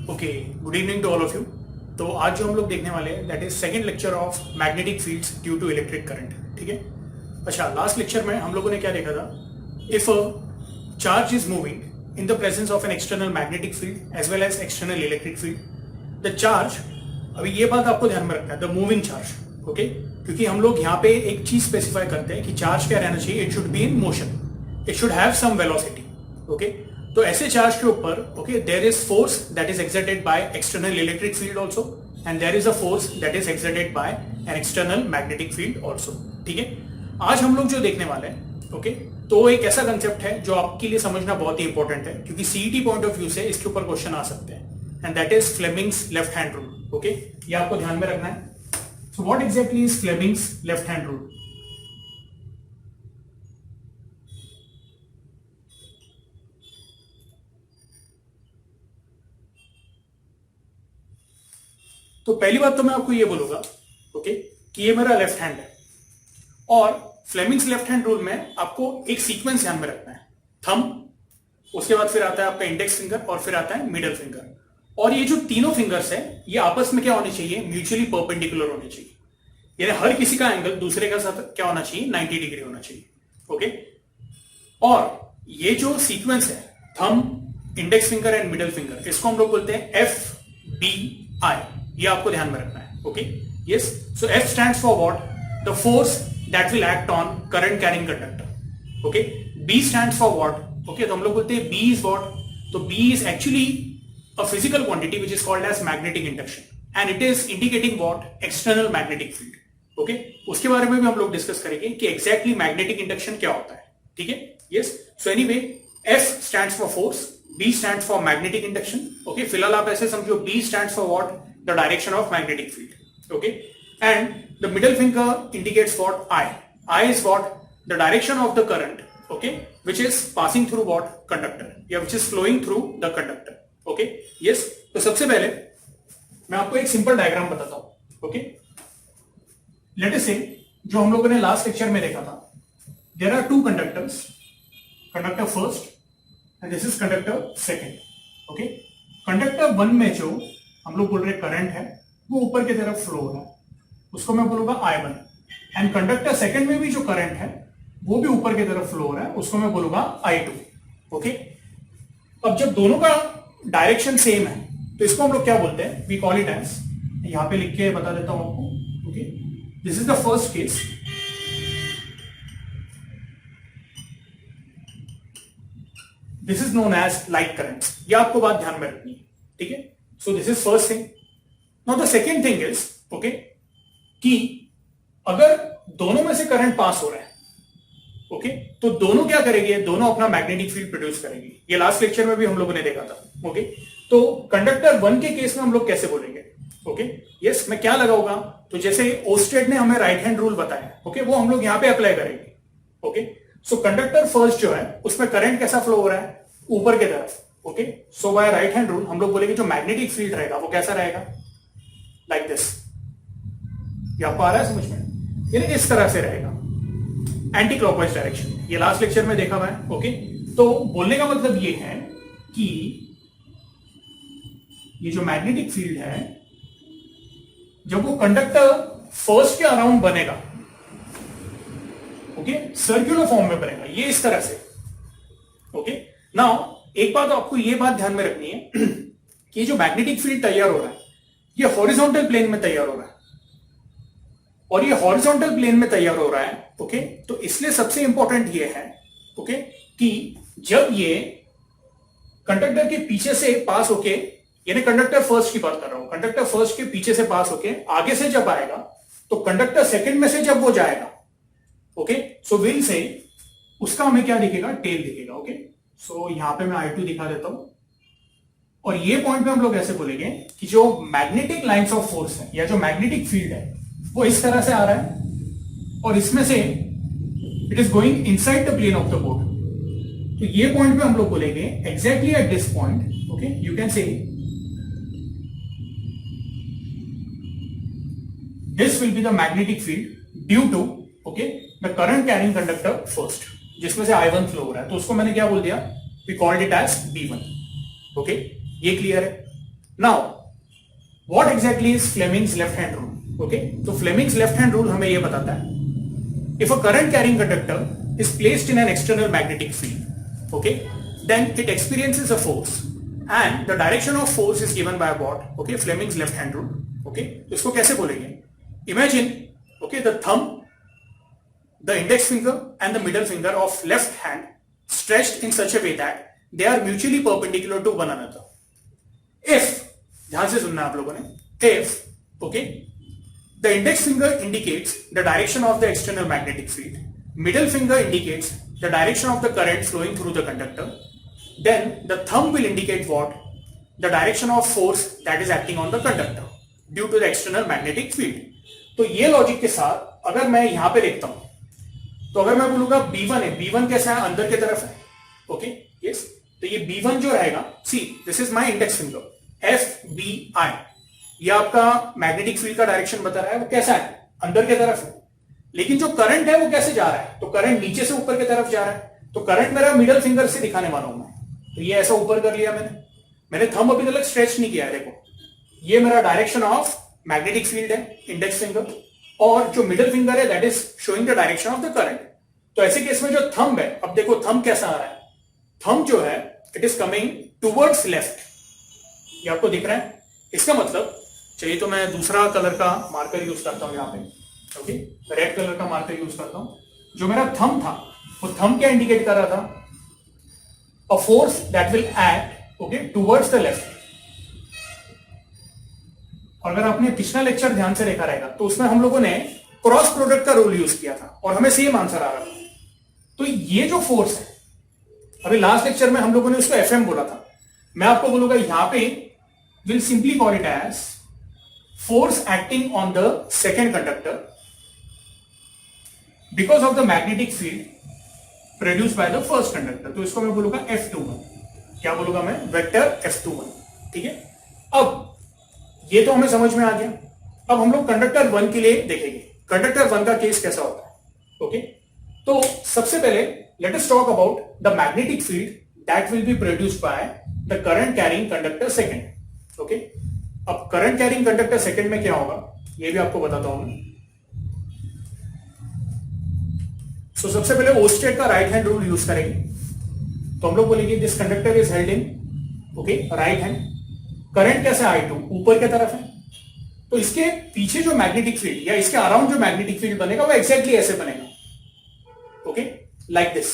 Okay, good evening to all of you. तो आज जो हम लोग देखने वाले हैं that is second lecture of magnetic fields due to electric current. ठीक है। अच्छा, लास्ट लेक्चर में हम लोगों ने क्या देखा था? If a charge is moving in the presence of an external magnetic field as well as external electric field, the charge, अभी ये बात आपको ध्यान में रखना है, द मूविंग चार्ज, ओके, क्योंकि हम लोग यहाँ पे एक चीज स्पेसिफाई करते हैं कि चार्ज क्या रहना चाहिए, it should be in motion, it should have some velocity. Okay, तो ऐसे चार्ज के ऊपर, okay, there is force that is exerted by external electric field also and there is a force that is exerted by an external magnetic field also. ठीक है। आज हम लोग जो देखने वाले हैं, ओके, तो एक ऐसा कंसेप्ट है जो आपके लिए समझना बहुत ही इंपॉर्टेंट है, क्योंकि सीईटी पॉइंट ऑफ व्यू से इसके ऊपर क्वेश्चन आ सकते हैं, and that is Fleming's left hand rule. Okay, ये आपको ध्यान में रखना है। So what exactly is Fleming's left hand rule? तो पहली बात तो मैं आपको ये बोलूंगा, ओके, कि ये मेरा लेफ्ट हैंड है और फ्लेमिंग्स लेफ्ट हैंड रूल में आपको एक सीक्वेंस ध्यान में रखना है। थंब, उसके बाद फिर आता है आपका इंडेक्स फिंगर और फिर आता है मिडल फिंगर। और ये जो तीनों फिंगर्स है ये आपस में क्या होने चाहिए? म्यूचुअली परपेंडिकुलर होने चाहिए, यानी हर किसी का एंगल दूसरे के साथ क्या होना चाहिए? 90 डिग्री होना चाहिए। ओके, और ये जो सीक्वेंस है, thumb, index finger and middle finger, इसको हम लोग बोलते हैं FBI। ये आपको ध्यान में रखना है। Okay, yes. So F stands for what? The force that will act on current carrying conductor. Okay, B stands for what? Okay, तो हम लोग बोलते हैं B इज व्हाट? तो B is actually a physical quantity which is called as magnetic induction and it is indicating what? External magnetic field. Okay, उसके बारे में भी हम लोग डिस्कस करेंगे कि एग्जैक्टली मैग्नेटिक इंडक्शन क्या होता है। ठीक है, yes. So anyway, F stands for force, B stands for magnetic induction. Okay, फिलहाल आप ऐसे समझो, B stands for what? The direction of magnetic field. Okay, and the middle finger indicates what? I. I is what? The direction of the current, okay, which is passing through what? Conductor, yeah, which is flowing through the conductor. Okay, yes. तो सबसे पहले मैं आपको एक simple diagram बताता हूं। Okay, let us say जो हम लोगों ने लास्ट लेक्चर में देखा था, there are two conductors, conductor first and this is conductor second. Okay, conductor one में जो हम लोग बोल रहे करंट है वो ऊपर की तरफ फ्लो हो रहा है, उसको मैं बोलूंगा I1। एंड कंडक्टर सेकंड में भी जो करंट है वो भी ऊपर की तरफ फ्लो हो रहा है, उसको मैं बोलूंगा I2। ओके, अब जब दोनों का डायरेक्शन सेम है तो इसको हम लोग क्या बोलते हैं? वी कॉल इट एज, यहां पे लिख के बता देता हूं आपको। Okay, this is the first case, this is known as light current. ये आपको बात ध्यान में रखनी है। ठीक है, so this is first thing. Now the second thing is, okay, कि अगर दोनों में से करंट पास हो रहा है, ओके, तो दोनों क्या करेंगे? दोनों अपना मैग्नेटिक फील्ड प्रोड्यूस करेंगे। ये लास्ट लेक्चर में भी हम लोगों ने देखा था। ओके, तो कंडक्टर वन के केस में हम लोग कैसे बोलेंगे? ओके, यस, मैं क्या लगाऊंगा? तो जैसे ओस्टेड ने हमें राइट हैंड रूल बताया, ओके, वो हम लोग यहां पे अप्लाई करेंगे। ओके, सो कंडक्टर फर्स्ट जो है उसमें करंट कैसा फ्लो हो रहा है? ऊपर की तरफ। ओके, सो बाय राइट हैंड रूल हम लोग बोलेंगे जो मैग्नेटिक फील्ड रहेगा वो कैसा रहेगा? Like this. ये आपको आ रहा है समझ में? यानी इस तरह से रहेगा, एंटी क्लॉकवाइज डायरेक्शन। ये लास्ट लेक्चर में देखा हुआ है। ओके, तो बोलने का मतलब ये है कि ये जो मैग्नेटिक फील्ड है जब वो कंडक्टर फर्स्ट के अराउंड बनेगा, ओके, सर्कुलर फॉर्म में बनेगा, ये इस तरह से। ओके, नाउ एक बात आपको ये बात ध्यान में रखनी है कि जो मैग्नेटिक फील्ड तैयार हो रहा है ये हॉरिजॉन्टल प्लेन में तैयार हो रहा है, और ये हॉरिजॉन्टल प्लेन में तैयार हो रहा है। ओके, तो इसलिए सबसे इंपॉर्टेंट ये है, ओके, कि जब ये कंडक्टर के पीछे से पास होके, यानी कंडक्टर फर्स्ट की बात कर रहा हूं, कंडक्टर फर्स्ट के पीछे से पास होके आगे से जब आएगा तो कंडक्टर सेकंड में से जब वो जाएगा, ओके, सो विल से उसका हमें क्या दिखेगा? टेल दिखेगा। ओके, सो यहां पे मैं I2 दिखा देता हूं, और ये पॉइंट पे हम लोग ऐसे बोलेंगे कि जो मैग्नेटिक लाइंस ऑफ फोर्स है या जो मैग्नेटिक फील्ड है वो इस तरह से आ रहा है और इसमें से it is going inside the plane of the board. तो ये पॉइंट पे हम लोग बोलेंगे exactly at this point, okay, you can say this will be the magnetic field due to, okay, the current carrying conductor first, जिसमें से I1 flow हो रहा है। तो उसको मैंने क्या बोल दिया? We called it as B1। Okay, ये क्लियर है? Now what exactly is Fleming's left hand rule? Okay, तो फ्लेमिंग्स लेफ्ट हैंड रूल हमें यह बताता है, if a current carrying conductor is placed in an external magnetic field, okay, then it experiences a force and the direction of force is given by what? Okay, Fleming's left hand rule. Okay, तो इसको कैसे बोलेंगे? Imagine, okay, the thumb, the index finger and the middle finger of left hand stretched in such a way that they are mutually perpendicular to one another. If, ध्यान से सुनना आप लोगों ने, if, okay, the index finger indicates the direction of the external magnetic field, middle finger indicates the direction of the current flowing through the conductor, then the thumb will indicate what? The direction of force that is acting on the conductor due to the external magnetic field. तो ये logic के साथ अगर मैं यहां पे लिखता हूं, तो अगर मैं बोलूंगा B1 है, B1 कैसा है? अंदर की तरफ है, ओके, यस, तो ये B1 जो रहेगा, सी this is my index finger, FBI, ये आपका मैग्नेटिक फील्ड का डायरेक्शन बता रहा है, वो कैसा है? अंदर की तरफ है। लेकिन जो करंट है वो कैसे जा रहा है? तो करंट नीचे से ऊपर की तरफ जा रहा है, तो करंट मेरा मिडल फिंगर से दिखाने वाला हूं मैं, तो ये ऐसा ऊपर कर लिया मैंने थंब अभी तक स्ट्रेच नहीं किया है, देखो ये मेरा डायरेक्शन ऑफ मैग्नेटिक फील्ड है, इंडेक्स फिंगर, और जो मिडल फिंगर है that is showing the direction of the current. तो ऐसे केस में जो थंब है, अब देखो थंब कैसा आ रहा है, थंब जो है it is coming towards left, ये आपको दिख रहा है। इसका मतलब चाहिए तो मैं दूसरा कलर का मार्कर यूज करता हूं, यहाँ पे ओके, रेड कलर का मार्कर यूज करता हूं। जो मेरा थंब था, वो थंब क्या इंडिकेट कर रहा था? अ force that will act, okay, towards the left. और अगर आपने पिछला लेक्चर ध्यान से देखा रहेगा तो उसमें हम लोगों ने क्रॉस प्रोडक्ट का रूल यूज किया था और हमें सेम आंसर आ रहा था। तो ये जो फोर्स है, अभी लास्ट लेक्चर में हम लोगों ने उसको FM बोला था, मैं आपको बोलूंगा यहां पे will simply call it as force acting on the second conductor because of the magnetic field produced by the first conductor, तो इसको मैं बोलूंगा F21। क्या बोलूंगा मैं? वेक्टर F21, ठीक है। अब ये तो हमें समझ में आ गया। अब हम लोग कंडक्टर 1 के लिए देखेंगे, कंडक्टर 1 का केस कैसा होता है, ओके। तो सबसे पहले let us talk about the magnetic field that will be produced by the current carrying conductor second, okay. अब करंट कैरिंग कंडक्टर सेकेंड में क्या होगा ये भी आपको बताता हूं मैं। तो सबसे पहले ओस्टेट का राइट हैंड रूल यूज करेंगे, तो हम लोग बोलेंगे this conductor is held in, okay, right hand, current कैसे I2 ऊपर की तरफ है, तो इसके पीछे जो मैग्नेटिक फील्ड या इसके अराउंड जो मैग्नेटिक फील्ड बनेगा वो एक्जैक्टली ऐसे बनेगा, ओके, लाइक दिस।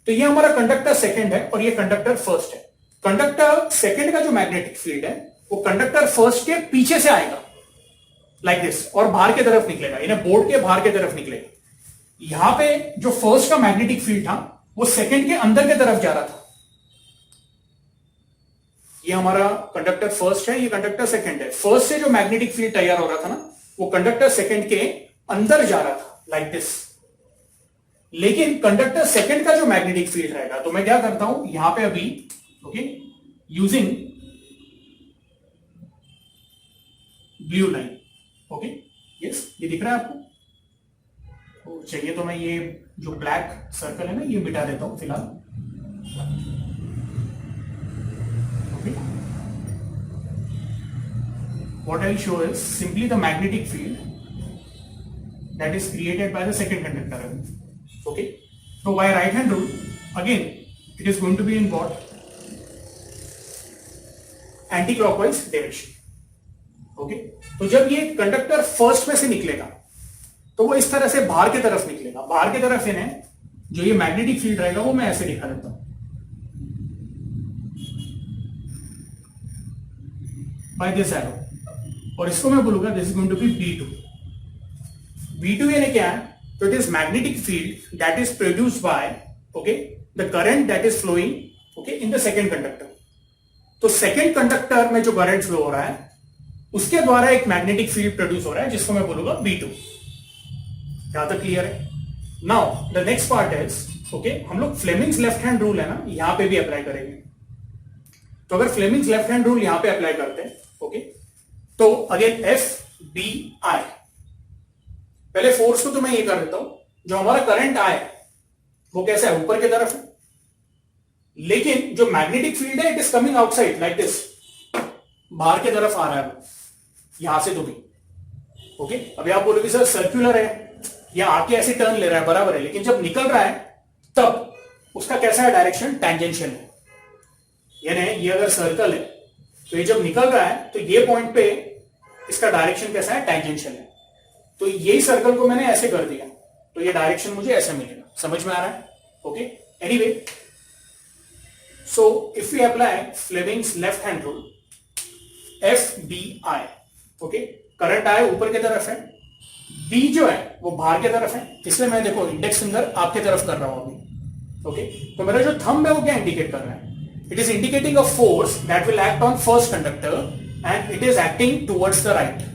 तो ये हमारा कंडक्टर सेकंड है और ये कंडक्टर फर्स्ट है। कंडक्टर सेकंड का जो मैग्नेटिक फील्ड है वो कंडक्टर फर्स्ट के पीछे से आएगा लाइक दिस और बाहर की तरफ निकलेगा, इन्हें बोर्ड के बाहर की तरफ निकलेगा। यहां पे जो फर्स्ट का मैग्नेटिक फील्ड था वो सेकंड के अंदर की तरफ जा रहा था। ये हमारा कंडक्टर फर्स्ट है, ये कंडक्टर सेकंड है। फर्स्ट से जो मैग्नेटिक फील्ड तैयार हो रहा था ना वो कंडक्टर सेकंड के अंदर जा रहा था लाइक दिस। लेकिन कंडक्टर सेकंड का जो मैग्नेटिक फील्ड रहेगा, तो मैं क्या करता हूं यहां पे अभी, okay, using blue line, okay, yes, ये दिख रहा है आपको? तो चाहिए तो मैं ये जो ब्लैक सर्कल है ना ये मिटा देता हूं फिलहाल, okay. What I'll show is simply the magnetic field that is created by the second conductor, okay. So by right hand rule again it is going to be in what? Anti-clockwise direction, okay. तो जब ये conductor first में से निकलेगा तो वो इस तरह से बाहर की तरफ निकलेगा। बाहर की तरफ इन्हें जो ये मैग्नेटिक फील्ड रहेगा वो मैं ऐसे दिखा देता हूं बाय दिस एरो, और इसको मैं बोलूंगा this is going to be B2। B2 यानी क्या है? तो it is magnetic field that is produced by, okay, the current that is flowing, okay, in the second conductor. तो सेकेंड कंडक्टर में जो करंट फ्लो हो रहा है उसके द्वारा एक मैग्नेटिक फील्ड प्रोड्यूस हो रहा है जिसको मैं बोलूंगा B2। यहां तक क्लियर है? Now the next part is, okay, हम लोग फ्लेमिंग्स लेफ्ट हैंड रूल है ना यहां पे भी अप्लाई करेंगे। तो अगर फ्लेमिंग्स लेफ्ट हैंड रूल यहां पे अप्लाई करते हैं, ओके, तो अगेन FBI, पहले फोर्स को तो मैं ये कर देता हूं, जो हमारा करंट I है वो कैसा है? ऊपर की तरफ है, लेकिन जो मैग्नेटिक फील्ड है it is coming outside like this, बाहर की तरफ आ रहा है यहां से तो भी। ओके, अभी आप बोलोगे सर सर्कुलर है या आके ऐसे टर्न ले रहा है, बराबर है, लेकिन जब निकल रहा है तब उसका कैसा है डायरेक्शन, टैंजेंशियल है। यानी ये अगर सर्कल है तो ये जब निकल रहा है तो ये पॉइंट पे इसका डायरेक्शन कैसा है, टैंजेंशियल है। तो यही सर्कल को मैंने ऐसे कर दिया तो ये डायरेक्शन मुझे ऐसा मिलेगा। समझ में आ रहा है? Okay, anyway, so if we apply Fleming's left hand rule, FBI, okay, current आए ऊपर की तरफ है, B जो है वो बाहर की तरफ है, इसलिए मैं देखो इंडेक्स फिंगर आपके तरफ कर रहा हूं अभी। ओके, तो मेरा जो थंब है वो क्या इंडिकेट कर रहा है, it is indicating a force that will act on first conductor and it is acting towards the right.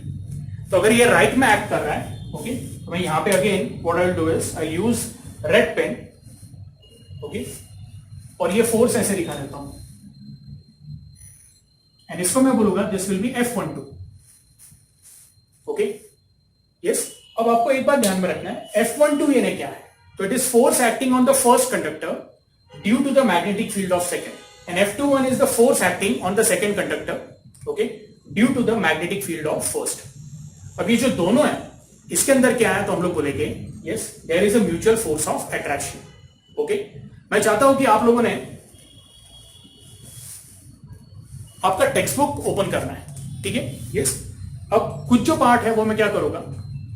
तो अगर ये राइट में एक्ट कर रहा है, ओके, तो मैं यहां पे again what I will do is I use red pen, okay, और ये फोर्स ऐसे दिखा देता हूं एंड इसको मैं बोलूंगा this will B F12। Okay, yes, अब आपको एक बात ध्यान में रखना है, F12 ये क्या है, तो it is force acting on the first conductor due to the magnetic field of second and F21 is the force acting on the second conductor, okay, due to the magnetic field of first. अब ये जो दोनों है इसके अंदर क्या है, तो हम लोग बोलेंगे yes there is a mutual force of attraction. Okay, मैं चाहता हूं कि आप लोगों ने आपका टेक्स्ट बुक ओपन करना है, ठीक है, यस। अब कुछ जो पार्ट है वो मैं क्या करूंगा,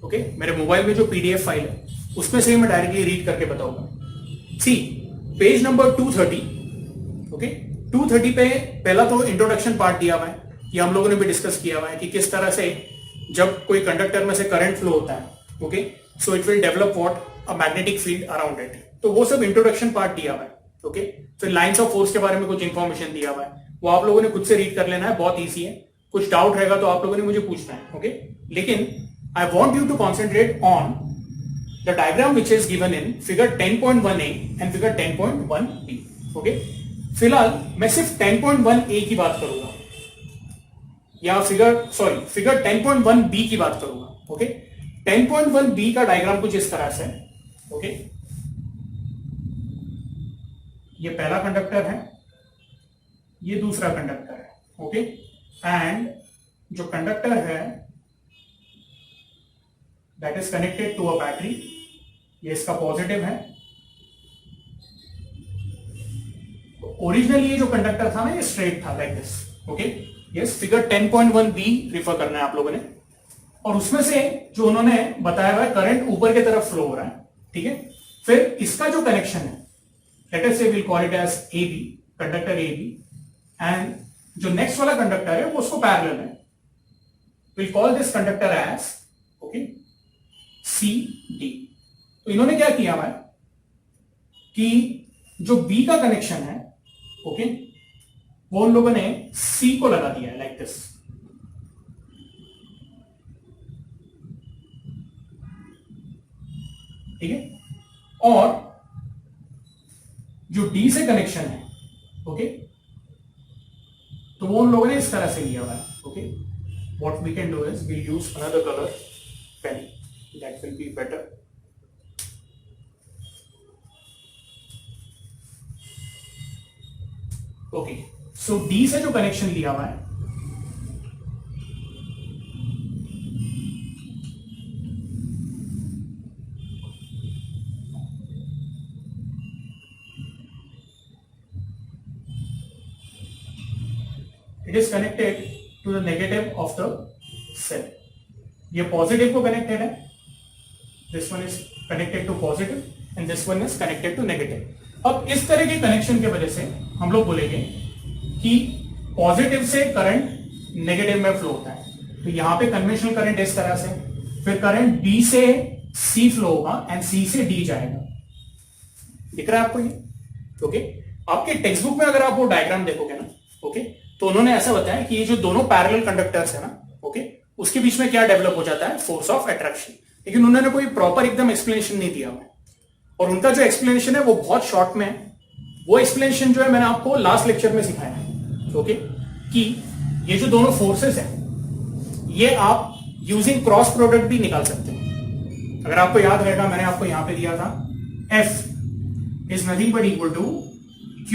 ओके, मेरे मोबाइल में जो PDF फाइल है उसमें से ही मैं डायरेक्टली रीड करके बताऊंगा। सी पेज नंबर 230, ओके, 230 पे पहला तो इंट्रोडक्शन पार्ट दिया हुआ है, ये हम लोगों ने भी डिस्कस किया हुआ है कि किस तरह से जब कोई कंडक्टर में से करंट फ्लो होता है, okay, so it will develop what a magnetic field around it. तो वो सब इंट्रोडक्शन पार्ट दिया हुआ है, ओके। फिर लाइंस ऑफ फोर्स के बारे में कुछ इंफॉर्मेशन दिया हुआ है, वो आप लोगों ने खुद से रीड कर लेना है, बहुत ईजी है। कुछ डाउट रहेगा तो आप लोगों ने मुझे पूछना है, ओके। लेकिन I want you to concentrate on the diagram which is given in figure 10.1a and figure 10.1b, okay. फिलहाल मैं सिर्फ 10.1a की बात करूंगा या फिगर 10.1b की बात करूंगा, ओके। 10.1b का डायग्राम कुछ इस तरह से, ओके, ये पहला कंडक्टर है, ये दूसरा कंडक्टर है, ओके, एंड जो कंडक्टर है that is connected to a battery, ये इसका पॉजिटिव है। तो ओरिजिनली ये जो कंडक्टर था ना ये स्ट्रेट था like this, okay, yes, figure 10.1b refer करना है आप लोगों ने। और उसमें से जो उन्होंने बताया हुआ है करंट ऊपर की तरफ फ्लो हो रहा है, ठीक है। फिर इसका जो कनेक्शन है let us say will call it as AB, conductor AB, and जो नेक्स्ट वाला कंडक्टर है वो उसको पैरेलल है, will call this conductor as, okay, CD। तो इन्होंने क्या किया है कि जो B का कनेक्शन है, ओके, वो उन लोगों ने C को लगा दिया है लाइक दिस, ठीक है। और जो D से कनेक्शन है, ओके, तो वो उन लोगों ने इस तरह से लिया हुआ है, okay. What we can do is we use another colour pen, that will be better. Okay, so D से जो कनेक्शन लिया हुआ है, it is connected to the negative of the cell. ये पॉजिटिव को कनेक्टेड है, this one is connected to positive and this one is connected to negative. अब इस तरह के कनेक्शन की वजह से हम लोग बोलेंगे कि पॉजिटिव से करंट नेगेटिव में फ्लो होता है। तो यहां पे कन्वेंशनल करंट इस तरह से, फिर करंट B से C फ्लो होगा एंड C से D जाएगा। दिख रहा है आपको ये, ओके। आपके टेक्स्ट बुक में अगर आप वो डायग्राम देखोगे ना, ओके, तो उन्होंने ऐसा बताया कि ये जो दोनों पैरेलल कंडक्टर्स है ना, ओके, उसके बीच में क्या डेवलप हो जाता है, फोर्स ऑफ अट्रैक्शन। लेकिन उन्होंने कोई प्रॉपर एकदम एक्सप्लेनेशन नहीं दिया है, और उनका जो एक्सप्लेनेशन है वो बहुत शॉर्ट में है। वो एक्सप्लेनेशन जो है मैंने आपको लास्ट लेक्चर में सिखाया है, ओके, कि ये जो दोनों फोर्सेस हैं ये आप यूजिंग क्रॉस प्रोडक्ट भी निकाल सकते हैं। अगर आपको याद रहेगा मैंने आपको यहां पे दिया था F is nothing but equal to Q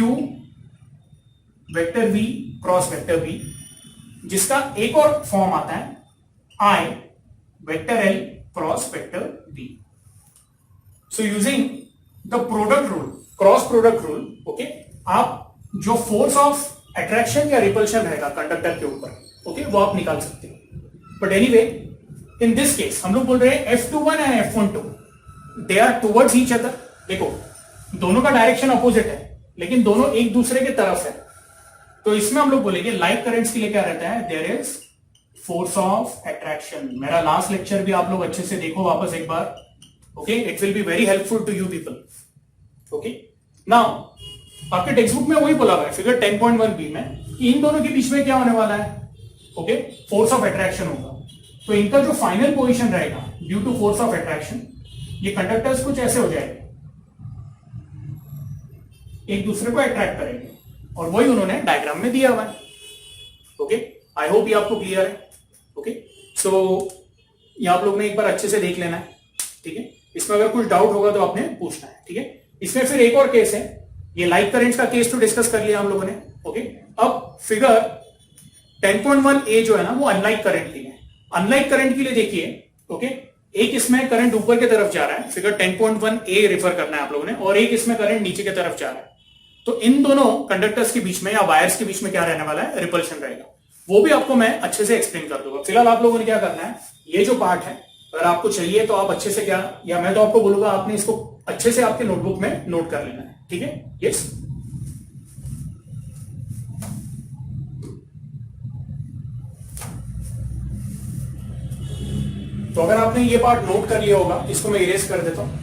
vector v cross vector v, जिसका एक और फॉर्म आता है I vector l cross vector v. So using the product rule, cross product rule, okay, आप जो फोर्स ऑफ अट्रैक्शन या repulsion रहेगा conductor के ऊपर, ओके, वो आप निकाल सकते हो. But anyway in this case हम लोग बोल रहे हैं F21 and F12 they are towards each other. देखो दोनों का डायरेक्शन अपोजिट है लेकिन दोनों एक दूसरे के तरफ है, तो इसमें हम लोग बोलेंगे लाइक करंट्स के लिए क्या रहता है, there is force of attraction. मेरा लास्ट लेक्चर भी आप लोग अच्छे से देखो वापस एक बार, okay, it will be very helpful to you people. Okay, now आपके टेक्स्ट बुक में वही बोला हुआ है फिगर 10.1b में इन दोनों के बीच में क्या होने वाला है, ओके, फोर्स ऑफ अट्रैक्शन होगा. तो इनका जो फाइनल पोजीशन रहेगा due to force of attraction, ये कंडक्टर्स कुछ ऐसे हो जाएंगे, एक दूसरे को अट्रैक्ट करेंगे, और वही उन्होंने डायग्राम में दिया हुआ है. ओके, आई होप ये आपको क्लियर है. ओके, सो ये आप लोग ने एक बार अच्छे से देख लेना है, ठीक है. इसमें अगर कुछ डाउट होगा तो आपने पूछना है, ठीक है. इसमें फिर एक और केस है, ये लाइक करंट्स का केस तो डिस्कस कर लिया हम लोगों ने. ओके, अब फिगर 10.1a जो है ना वो अनलाइक करंट के लिए. अनलाइक करंट के लिए देखिए, ओके, एक इसमें करंट ऊपर की तरफ जा रहा है, फिगर 10.1a रेफर करना है आप लोगों ने, और एक इसमें करंट नीचे की तरफ जा रहा है. तो इन दोनों कंडक्टर्स के बीच में या वायर्स के बीच में क्या रहने वाला है, रिपल्शन रहेगा. वो भी आपको मैं अच्छे से एक्सप्लेन कर दूंगा. फिलहाल आप लोगों ने क्या करना है, ये जो पार्ट है अगर आपको चाहिए तो आप अच्छे से क्या, या मैं तो आपको बोलूंगा आपने इसको अच्छे से आपके नोटबुक में नोट कर लेना है, ठीक है. यस, तो अगर आपने ये पार्ट नोट कर लिया होगा, इसको मैं इरेज कर देता हूं.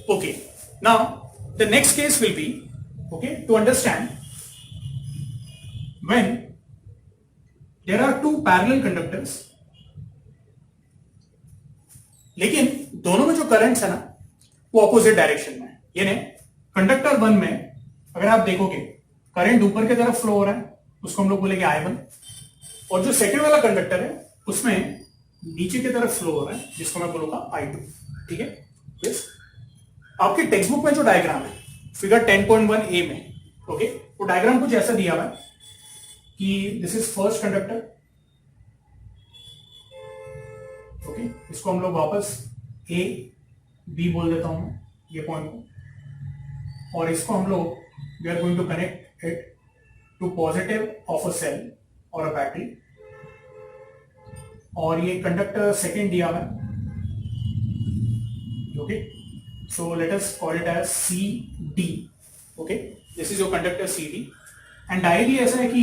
Okay, now the next case will be, okay, to understand when there are two parallel conductors, लेकिन दोनों में जो करंट्स है ना वो ऑपोजिट डायरेक्शन में है. यानी कंडक्टर 1 में अगर आप देखोगे करंट ऊपर की तरफ फ्लो हो रहा है, उसको हम लोग बोलेंगे I1, और जो सेकंड वाला कंडक्टर है उसमें नीचे की तरफ फ्लो हो रहा है, जिसको मैं बोलूंगा I2, ठीक है. यस, आपके टेक्स्ट बुक में जो डायग्राम है फिगर 10.1a में, ओके, वो डायग्राम कुछ ऐसा दिया हुआ है कि this is first conductor, okay, इसको हम लोग वापस ए बी बोल देता हूं मैं ये पॉइंट को, और इसको हम लोग we are going to connect it to positive of a cell और अ बैटरी, और ये कंडक्टर सेकेंड दिया हुआ है, okay. So let us call it as CD. Okay, this is your conductor CD. And directly ऐसा है कि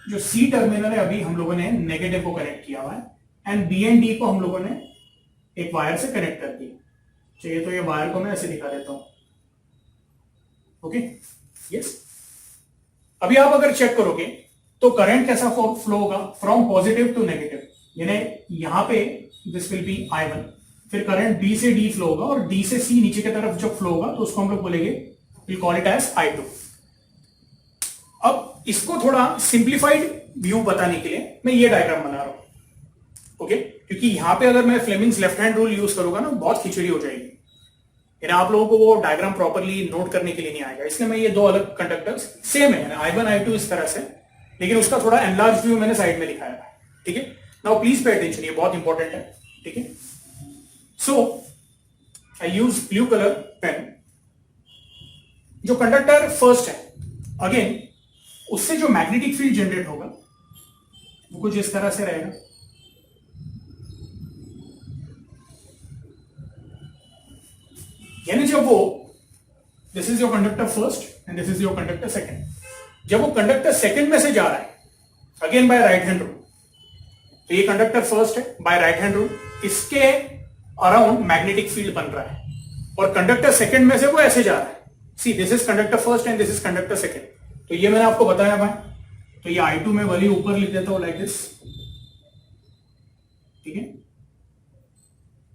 जो C टर्मिनल है अभी हम लोगों ने नेगेटिव को कनेक्ट किया हुआ है, एंड B एंड D को हम लोगों ने एक वायर से कनेक्ट कर दिया. चाहिए तो ये वायर को मैं ऐसे दिखा देता हूं. Okay, yes. अभी आप अगर चेक करोगे तो करंट कैसा फ्लो होगा, फ्रॉम पॉजिटिव टू नेगेटिव. यानी यहां पे दिस विल बी I1, फिर करंट B से D फ्लो होगा, और D से C नीचे की तरफ जब फ्लो होगा तो उसको हम लोग बोलेंगे, will call it as I2. अब इसको थोड़ा सिंप्लीफाइड व्यू बताने के लिए मैं ये डायग्राम बना रहा हूं, ओके, क्योंकि यहां पे अगर मैं Fleming's left hand rule use करूंगा ना बहुत खिचड़ी हो जाएगी, यानी आप लोगों को वो डायग्राम प्रॉपरली नोट करने के लिए नहीं आएगा. इसलिए मैं ये दो अलग कंडक्टर्स सेम है I1 I2 इस तरह से, लेकिन उसका थोड़ा एनलार्ज व्यू मैंने साइड में दिखाया है, ठीक है. नाउ प्लीज पे अटेंशन, ये बहुत इंपॉर्टेंट है, ठीक है. So I use blue color pen. जो कंडक्टर फर्स्ट है, अगेन उससे जो मैग्नेटिक फील्ड जनरेट होगा वो कुछ इस तरह से रहेगा. यानी जब वो, this is your conductor first and this is your conductor second, जब वो कंडक्टर सेकंड में से जा रहा है again by right hand rule, तो ये कंडक्टर फर्स्ट है बाय राइट हैंड रूल, इसके अराउंड मैग्नेटिक फील्ड बन रहा है, और कंडक्टर सेकंड में से वो ऐसे जा रहा है. सी this is conductor first and this is conductor second. तो ये मैंने आपको बताया भाई, तो ये I2 में वैल्यू ऊपर लिख देता हूं लाइक दिस, ठीक है.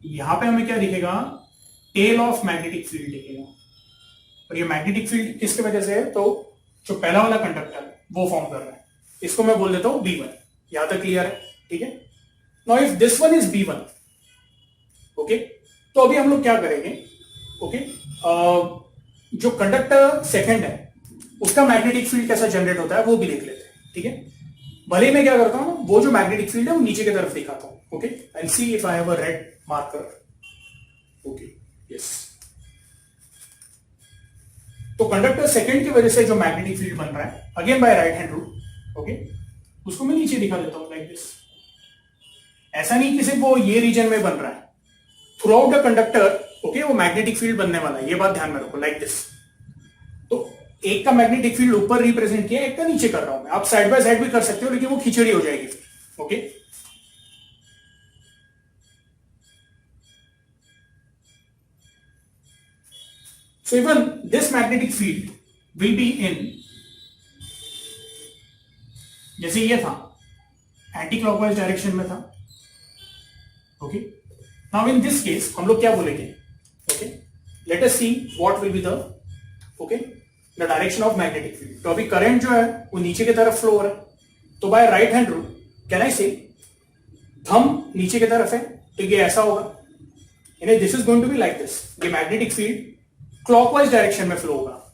यहां पे हमें क्या दिखेगा, टेल ऑफ मैग्नेटिक फील्ड दिखेगा। और ये मैग्नेटिक फील्ड किसकी वजह से है, तो जो पहला वाला कंडक्टर है वो फॉर्म कर रहा है, इसको मैं बोल देता हूं B1। यहां तक क्लियर है, ठीक है। Now if this one is B1, okay, तो अभी हम लोग क्या करेंगे, ओके, जो कंडक्टर सेकंड है उसका मैग्नेटिक फील्ड कैसा जनरेट होता है वो भी देख लेते हैं, ठीक है। भले मैं क्या करता हूं, वो जो मैग्नेटिक फील्ड है वो नीचे की तरफ दिखाता हूं, okay. I see if I have a red marker, okay, yes. तो कंडक्टर सेकंड की वजह से जो मैग्नेटिक फील्ड बन रहा है, again by right hand rule, okay, उसको मैं नीचे दिखा देता हूं लाइक दिस। ऐसा नहीं कि सिर्फ वो ये रीजन में बन रहा है, through out the conductor, okay, वो मैग्नेटिक फील्ड बनने वाला है, ये बात ध्यान में रखो, लाइक दिस। तो एक का मैग्नेटिक फील्ड ऊपर रिप्रेजेंट किया, एक का नीचे कर रहा हूं मैं। आप साइड बाय साइड भी कर सकते हो, लेकिन वो खिचड़ी हो जाएगी फिर, okay. So even this magnetic field will be in, जैसे ये था एंटी क्लॉकवाइज डायरेक्शन में था, okay. Now in this case हम लोग क्या बोलेंगे, okay, let us see what will be the, okay, the direction of magnetic field. तो अभी करंट जो है वो नीचे की तरफ फ्लो हो रहा है, तो by right hand rule can I say thumb नीचे की तरफ है, तो ये ऐसा होगा, यानी this is going to be like this. ये मैग्नेटिक फील्ड क्लॉकवाइज डायरेक्शन में फ्लो होगा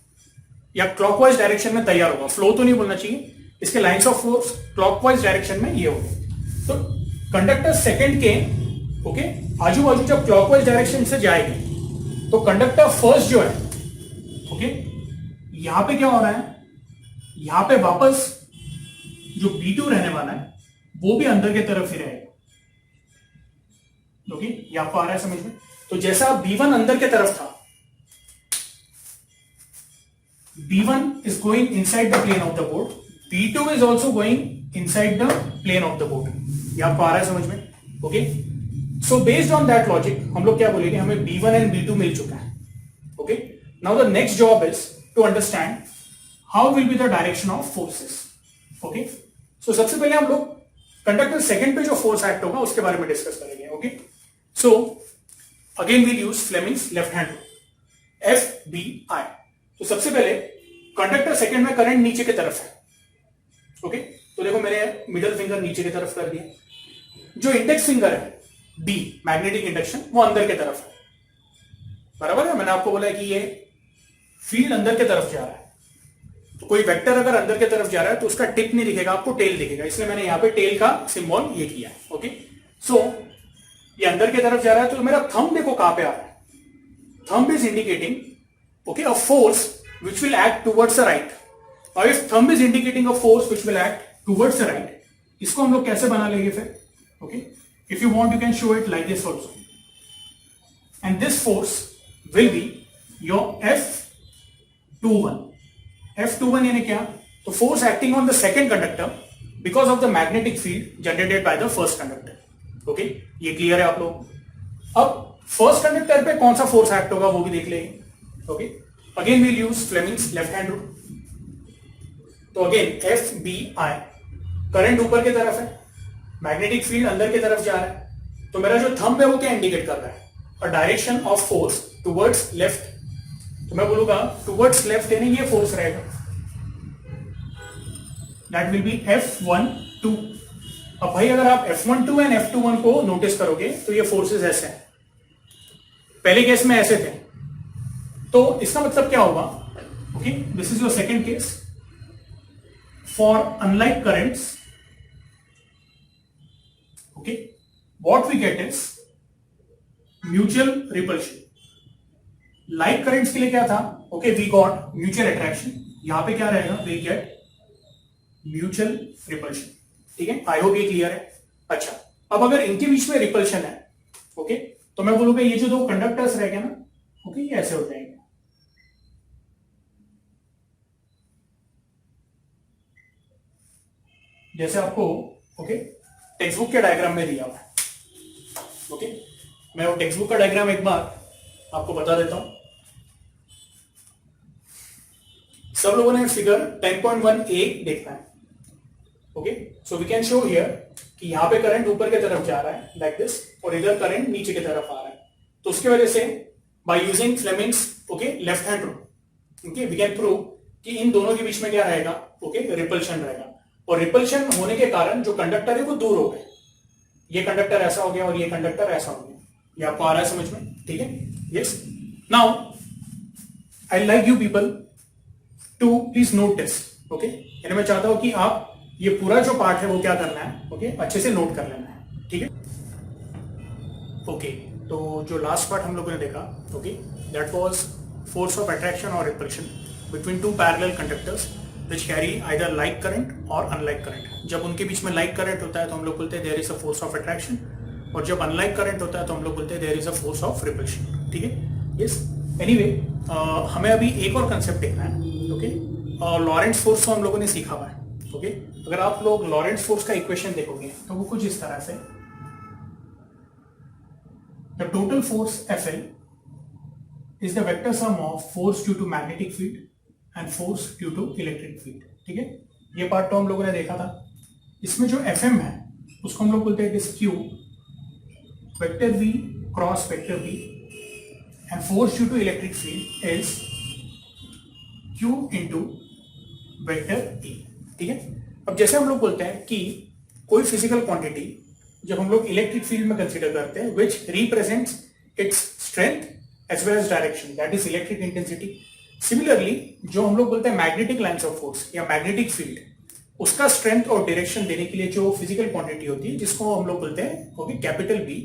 या क्लॉकवाइज डायरेक्शन में तैयार होगा, फ्लो तो नहीं बोलना चाहिए, इसके lines of force clockwise direction में ये होगा। तो कंडक्टर सेकंड के, ओके, आजू बाजू जब क्लॉकवाइज डायरेक्शन से जाएगी तो कंडक्टर फर्स्ट जो है, ओके, यहां पे क्या हो रहा है, यहां पे वापस जो B2 रहने वाला है वो भी अंदर की तरफ ही रहेगा, ओके। ये आपको आ रहा है समझ में। तो जैसा B1 अंदर की तरफ था, B1 is going inside the plane of the board, B2 is also going inside the plane of the board। ये आपको आ रहा है समझ में, okay. So based on that logic हम लोग क्या बोलेंगे, हमें B1 एंड B2 मिल चुका है, okay. Now the next job is to understand how will be the direction of forces, okay. So सबसे पहले हम लोग कंडक्टर सेकंड पे जो फोर्स एक्ट होगा उसके बारे में डिस्कस करेंगे, okay. So again we'll use Fleming's left hand rule, FBI। तो सबसे पहले कंडक्टर सेकंड में करंट नीचे की तरफ है, ओके। तो देखो मैंने मिडिल फिंगर नीचे की तरफ कर दिया, जो इंडेक्स फिंगर है D मैग्नेटिक इंडक्शन वो अंदर की तरफ है, बराबर है। मैंने आपको बोला है कि ये फील्ड अंदर की तरफ जा रहा है, तो कोई वेक्टर अगर अंदर की तरफ जा रहा है तो उसका टिप नहीं दिखेगा, आपको टेल दिखेगा, इसलिए मैंने यहां पे टेल का सिंबल ये किया है, ओके। सो ये अंदर की तरफ जा रहा है, तो मेरा थंब देखो कहां पे आ रहा है, thumb is indicating, okay, a force which will act towards the right, or if thumb is indicating a force which will act towards the right, इसको हम लोग कैसे बना लेंगे फिर, okay, if you want you can show it like this also, and this force will be your F21। F21 यानी क्या, तो force acting on the second conductor because of the magnetic field generated by the first conductor, okay, ये clear है आप लोग। अब first conductor पे कौन सा फोर्स एक्ट होगा वो भी देख लेंगे, okay. Again we'll use Fleming's left hand rule. तो अगेन FBI, करंट ऊपर की तरफ है, मैग्नेटिक फील्ड अंदर की तरफ जा रहा है, तो मेरा जो थंब है वो क्या इंडिकेट कर रहा है, a direction of force towards left. तो मैं बोलूंगा टुवर्ड्स लेफ्ट यानी ये फोर्स रहेगा, दैट विल बी F12। अब भाई अगर आप F12 एंड F21 को नोटिस करोगे तो ये फोर्सेस ऐसे हैं, पहले केस में ऐसे थे, तो इसका मतलब क्या होगा, okay, this is your second case. For unlike currents, okay, what we get is mutual repulsion. Like currents के लिए क्या था, okay, we got mutual attraction, यहां पे क्या रहेगा, वी गेट म्यूचुअल रिपल्शन, ठीक है। आई होप ये क्लियर है। अच्छा, अब अगर इनके बीच में रिपल्शन है, ओके, तो मैं बोलूंगा ये जो दो कंडक्टर्स रह गए ना, ओके, ये ऐसे हो जाएंगे, जैसे आपको, ओके, टेक्स्ट बुक के डायग्राम में दिया हुआ है, ओके। मैं वो टेक्स्ट बुक का डायग्राम एक बार आपको बता देता हूं। सब लोगों ने फिगर 10.1a देखना है, okay. So we can show here कि यहाँ पे करंट ऊपर की तरफ जा रहा है लाइक दिस, और इधर करंट नीचे की तरफ आ रहा है। तो उसकी वजह से by using Fleming's left hand rule we can prove कि इन दोनों के बीच में क्या रहेगा, रिपल्शन रहेगा। और रिपल्शन होने के कारण जो कंडक्टर है वो दूर हो गए, ये कंडक्टर ऐसा हो गया और ये कंडक्टर ऐसा हो गया। ये आपको आ रहा है समझ में? ठीक है, yes. Now I like you people to please note this, यानी मैं चाहता हूं कि आप ये पूरा जो पार्ट है वो क्या करना है, अच्छे से नोट कर लेना है। ठीक है, तो जो लास्ट पार्ट हम लोगों ने देखा, that was force of attraction और repulsion between two parallel conductors which carry either like current or unlike current। जब उनके बीच में like current होता है तो हम लोग बोलते हैं there is a force of attraction, और जब unlike current होता है तो हम लोग बोलते हैं there is a force of repulsion। ठीक है, yes। anyway, हमें अभी एक और कंसेप्ट देखना है। लॉरेंट्ज फोर्स को हम लोगों ने सीखा हुआ है। अगर आप लोग लॉरेंट्ज फोर्स का इक्वेशन देखोगे तो वो कुछ इस तरह से, the total force FL is the vector sum of force due to magnetic field and force due to electric field. ठीक है, ये पार्ट तो हम लोगों ने देखा था। इसमें जो Fm है उसको हम लोग बोलते हैं Q vector V cross vector V, and force due to electric field is Q into vector E। ठीक है, अब जैसे हम लोग बोलते हैं कि कोई फिजिकल क्वांटिटी जब हम लोग इलेक्ट्रिक फील्ड में कंसीडर करते हैं which represents its strength as well as direction, that is electric intensity. Similarly जो हम लोग बोलते हैं मैग्नेटिक लाइंस ऑफ फोर्स या मैग्नेटिक फील्ड, उसका स्ट्रेंथ और डायरेक्शन देने के लिए जो फिजिकल क्वांटिटी होती है जिसको हम लोग बोलते हैं कैपिटल बी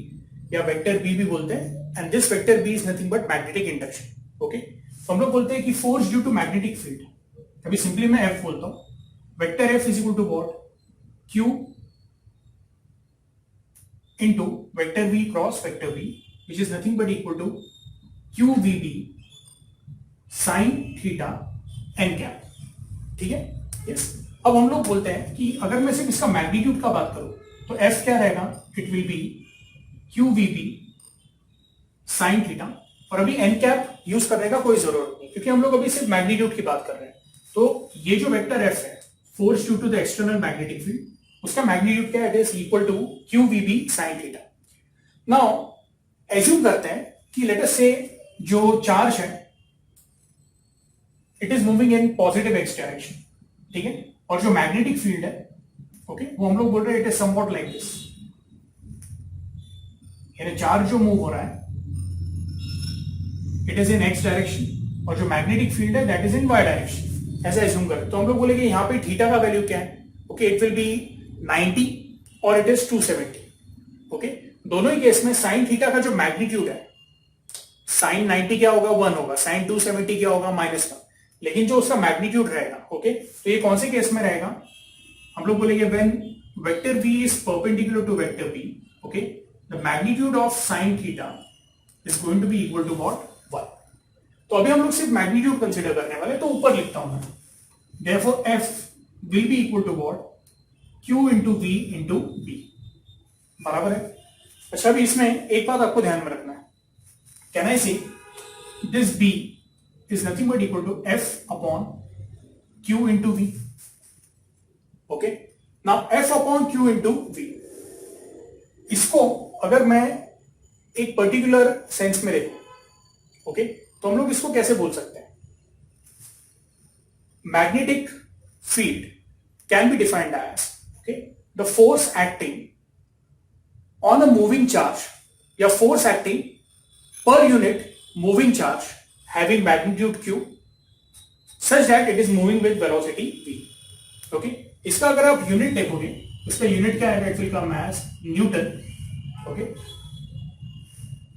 या वेक्टर बी भी बोलते हैं, and this vector B is nothing but magnetic induction. तो हम लोग बोलते हैं कि force due to magnetic field, अभी सिंपली मैं एफ बोलता हूं, vector F is equal to what, Q into vector V cross vector V which is nothing but equal to Q V B sine theta N cap. ठीक है, yes. अब हम लोग बोलते हैं कि अगर मैं सिर्फ इसका मैग्नीट्यूड का बात करूं तो एफ क्या रहेगा, it will be Q V B sine theta, और अभी एन कैप यूज करने का कोई जरूरत नहीं क्योंकि हम लोग अभी सिर्फ मैग्नीट्यूड की बात कर रहे हैं। तो ये जो वेक्टर एफ है, force due to the external magnetic field, उसका मैग्नीट्यूड क्या है, it is equal to Q V B sine theta. Now assume करते हैं कि लेट अस से जो चार्ज है it is moving in positive X direction. ठीक है, और जो मैग्नेटिक फील्ड है वो हम लोग बोल रहे हैं it is somewhat like this, यानी चार्ज जो मूव हो रहा है it is in X direction और जो मैग्नेटिक फील्ड है that is in Y direction. ऐसा एज्यूम करें तो हम लोग बोलेंगे यहां पे थीटा का वैल्यू क्या है, इट विल बी 90 और इट इज 270। दोनों ही केस में साइन थीटा का जो मैग्नीट्यूड है, साइन 90 क्या होगा, 1 होगा, साइन 270 क्या होगा, -1, लेकिन जो उसका मैग्नीट्यूड रहेगा, तो ये कौन से केस में रहेगा, हम लोग बोलेंगे when vector v is perpendicular to vector p, the magnitude of sine theta is going to be equal to what, 1। तो अभी हम लोग सिर्फ मैग्नीट्यूड कंसीडर करने वाले, तो ऊपर लिखता हूं मैं, therefore f will be equal to what, q into v into b, बराबर है। अच्छा, अभी इसमें एक बात आपको ध्यान में रखना है, can I see this b is nothing but equal to f upon q into v। now f upon q into v, इसको अगर मैं एक पर्टिकुलर सेंस में देखूं, तो हम लोग इसको कैसे बोल सकते हैं, magnetic field can be defined as the force acting on a moving charge या force acting per unit moving charge having magnitude q such that it is moving with velocity v। इसका अगर आप यूनिट देखोगे, इसका unit क्या है, it will come as newton.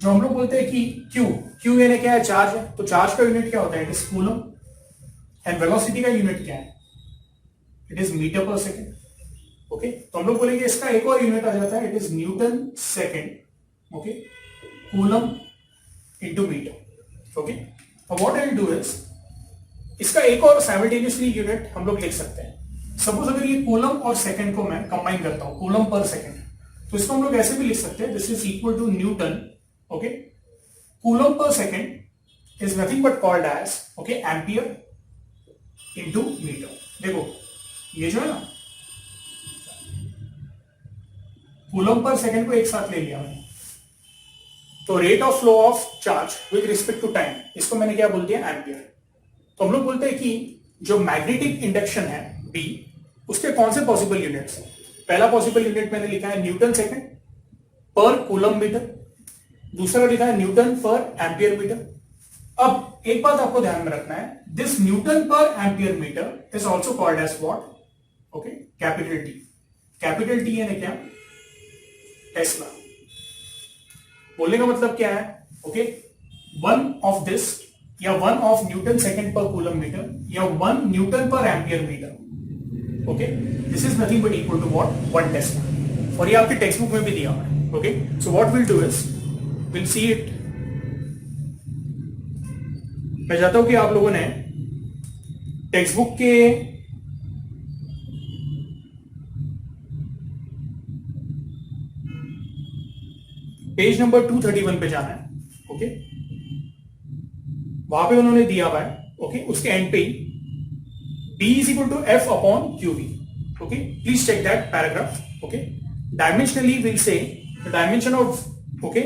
जो हम लोग बोलते हैं कि q यानी क्या है, चार्ज है, तो चार्ज का यूनिट क्या होता है, it is coulomb, and velocity का यूनिट क्या है, इट इज मीटर पर सेकेंड। तो हम लोग बोलेंगे इसका एक और यूनिट आ जाता है, it is newton second, coulomb into metre. What I will do is, इसका एक और साइमल्टेनियसली यूनिट हम लोग लिख सकते हैं। सपोज अगर ये कूलम और सेकंड को मैं कंबाइन करता हूं, कूलम पर सेकंड, तो इसको हम लोग ऐसे भी लिख सकते हैं, this is equal to newton, coulomb per second is nothing but called as ampere into metre. देखो ये जो है ना, कूलम पर सेकंड को एक साथ ले लिया मैंने, तो rate of flow of charge with respect to time, इसको मैंने क्या बोल दिया, एम्पियर। तो हम लोग बोलते हैं कि जो मैग्नेटिक इंडक्शन है बी, उसके कौन से पॉसिबल यूनिट्स हैं। पहला पॉसिबल यूनिट मैंने लिखा है Newton second per coulomb metre, दूसरा लिखा है न्यूटन पर एम्पियर मीटर। अब एक बात आपको ध्यान में रखना है, this newton per ampere metre is also called as what, okay, capital T. Capital T यानी क्या, टेस्ला। बोलने का मतलब क्या है, ओके, वन ऑफ दिस या one of newton second per coulomb metre या one newton per ampere metre, okay, this is nothing but equal to what, one tesla. और ये आपके टेक्स्ट बुक में भी दिया हुआ है, okay. So what will do is will see it. मैं चाहता हूं कि आप लोगों ने टेक्स्ट बुक के पेज नंबर 231 पे जाना है, ओके। वहां पे उन्होंने दिया हुआ है, ओके, उसके एंड पे ही B is equal to F upon QV, okay. Please check that paragraph, okay. Dimensionally will say the dimension of, okay,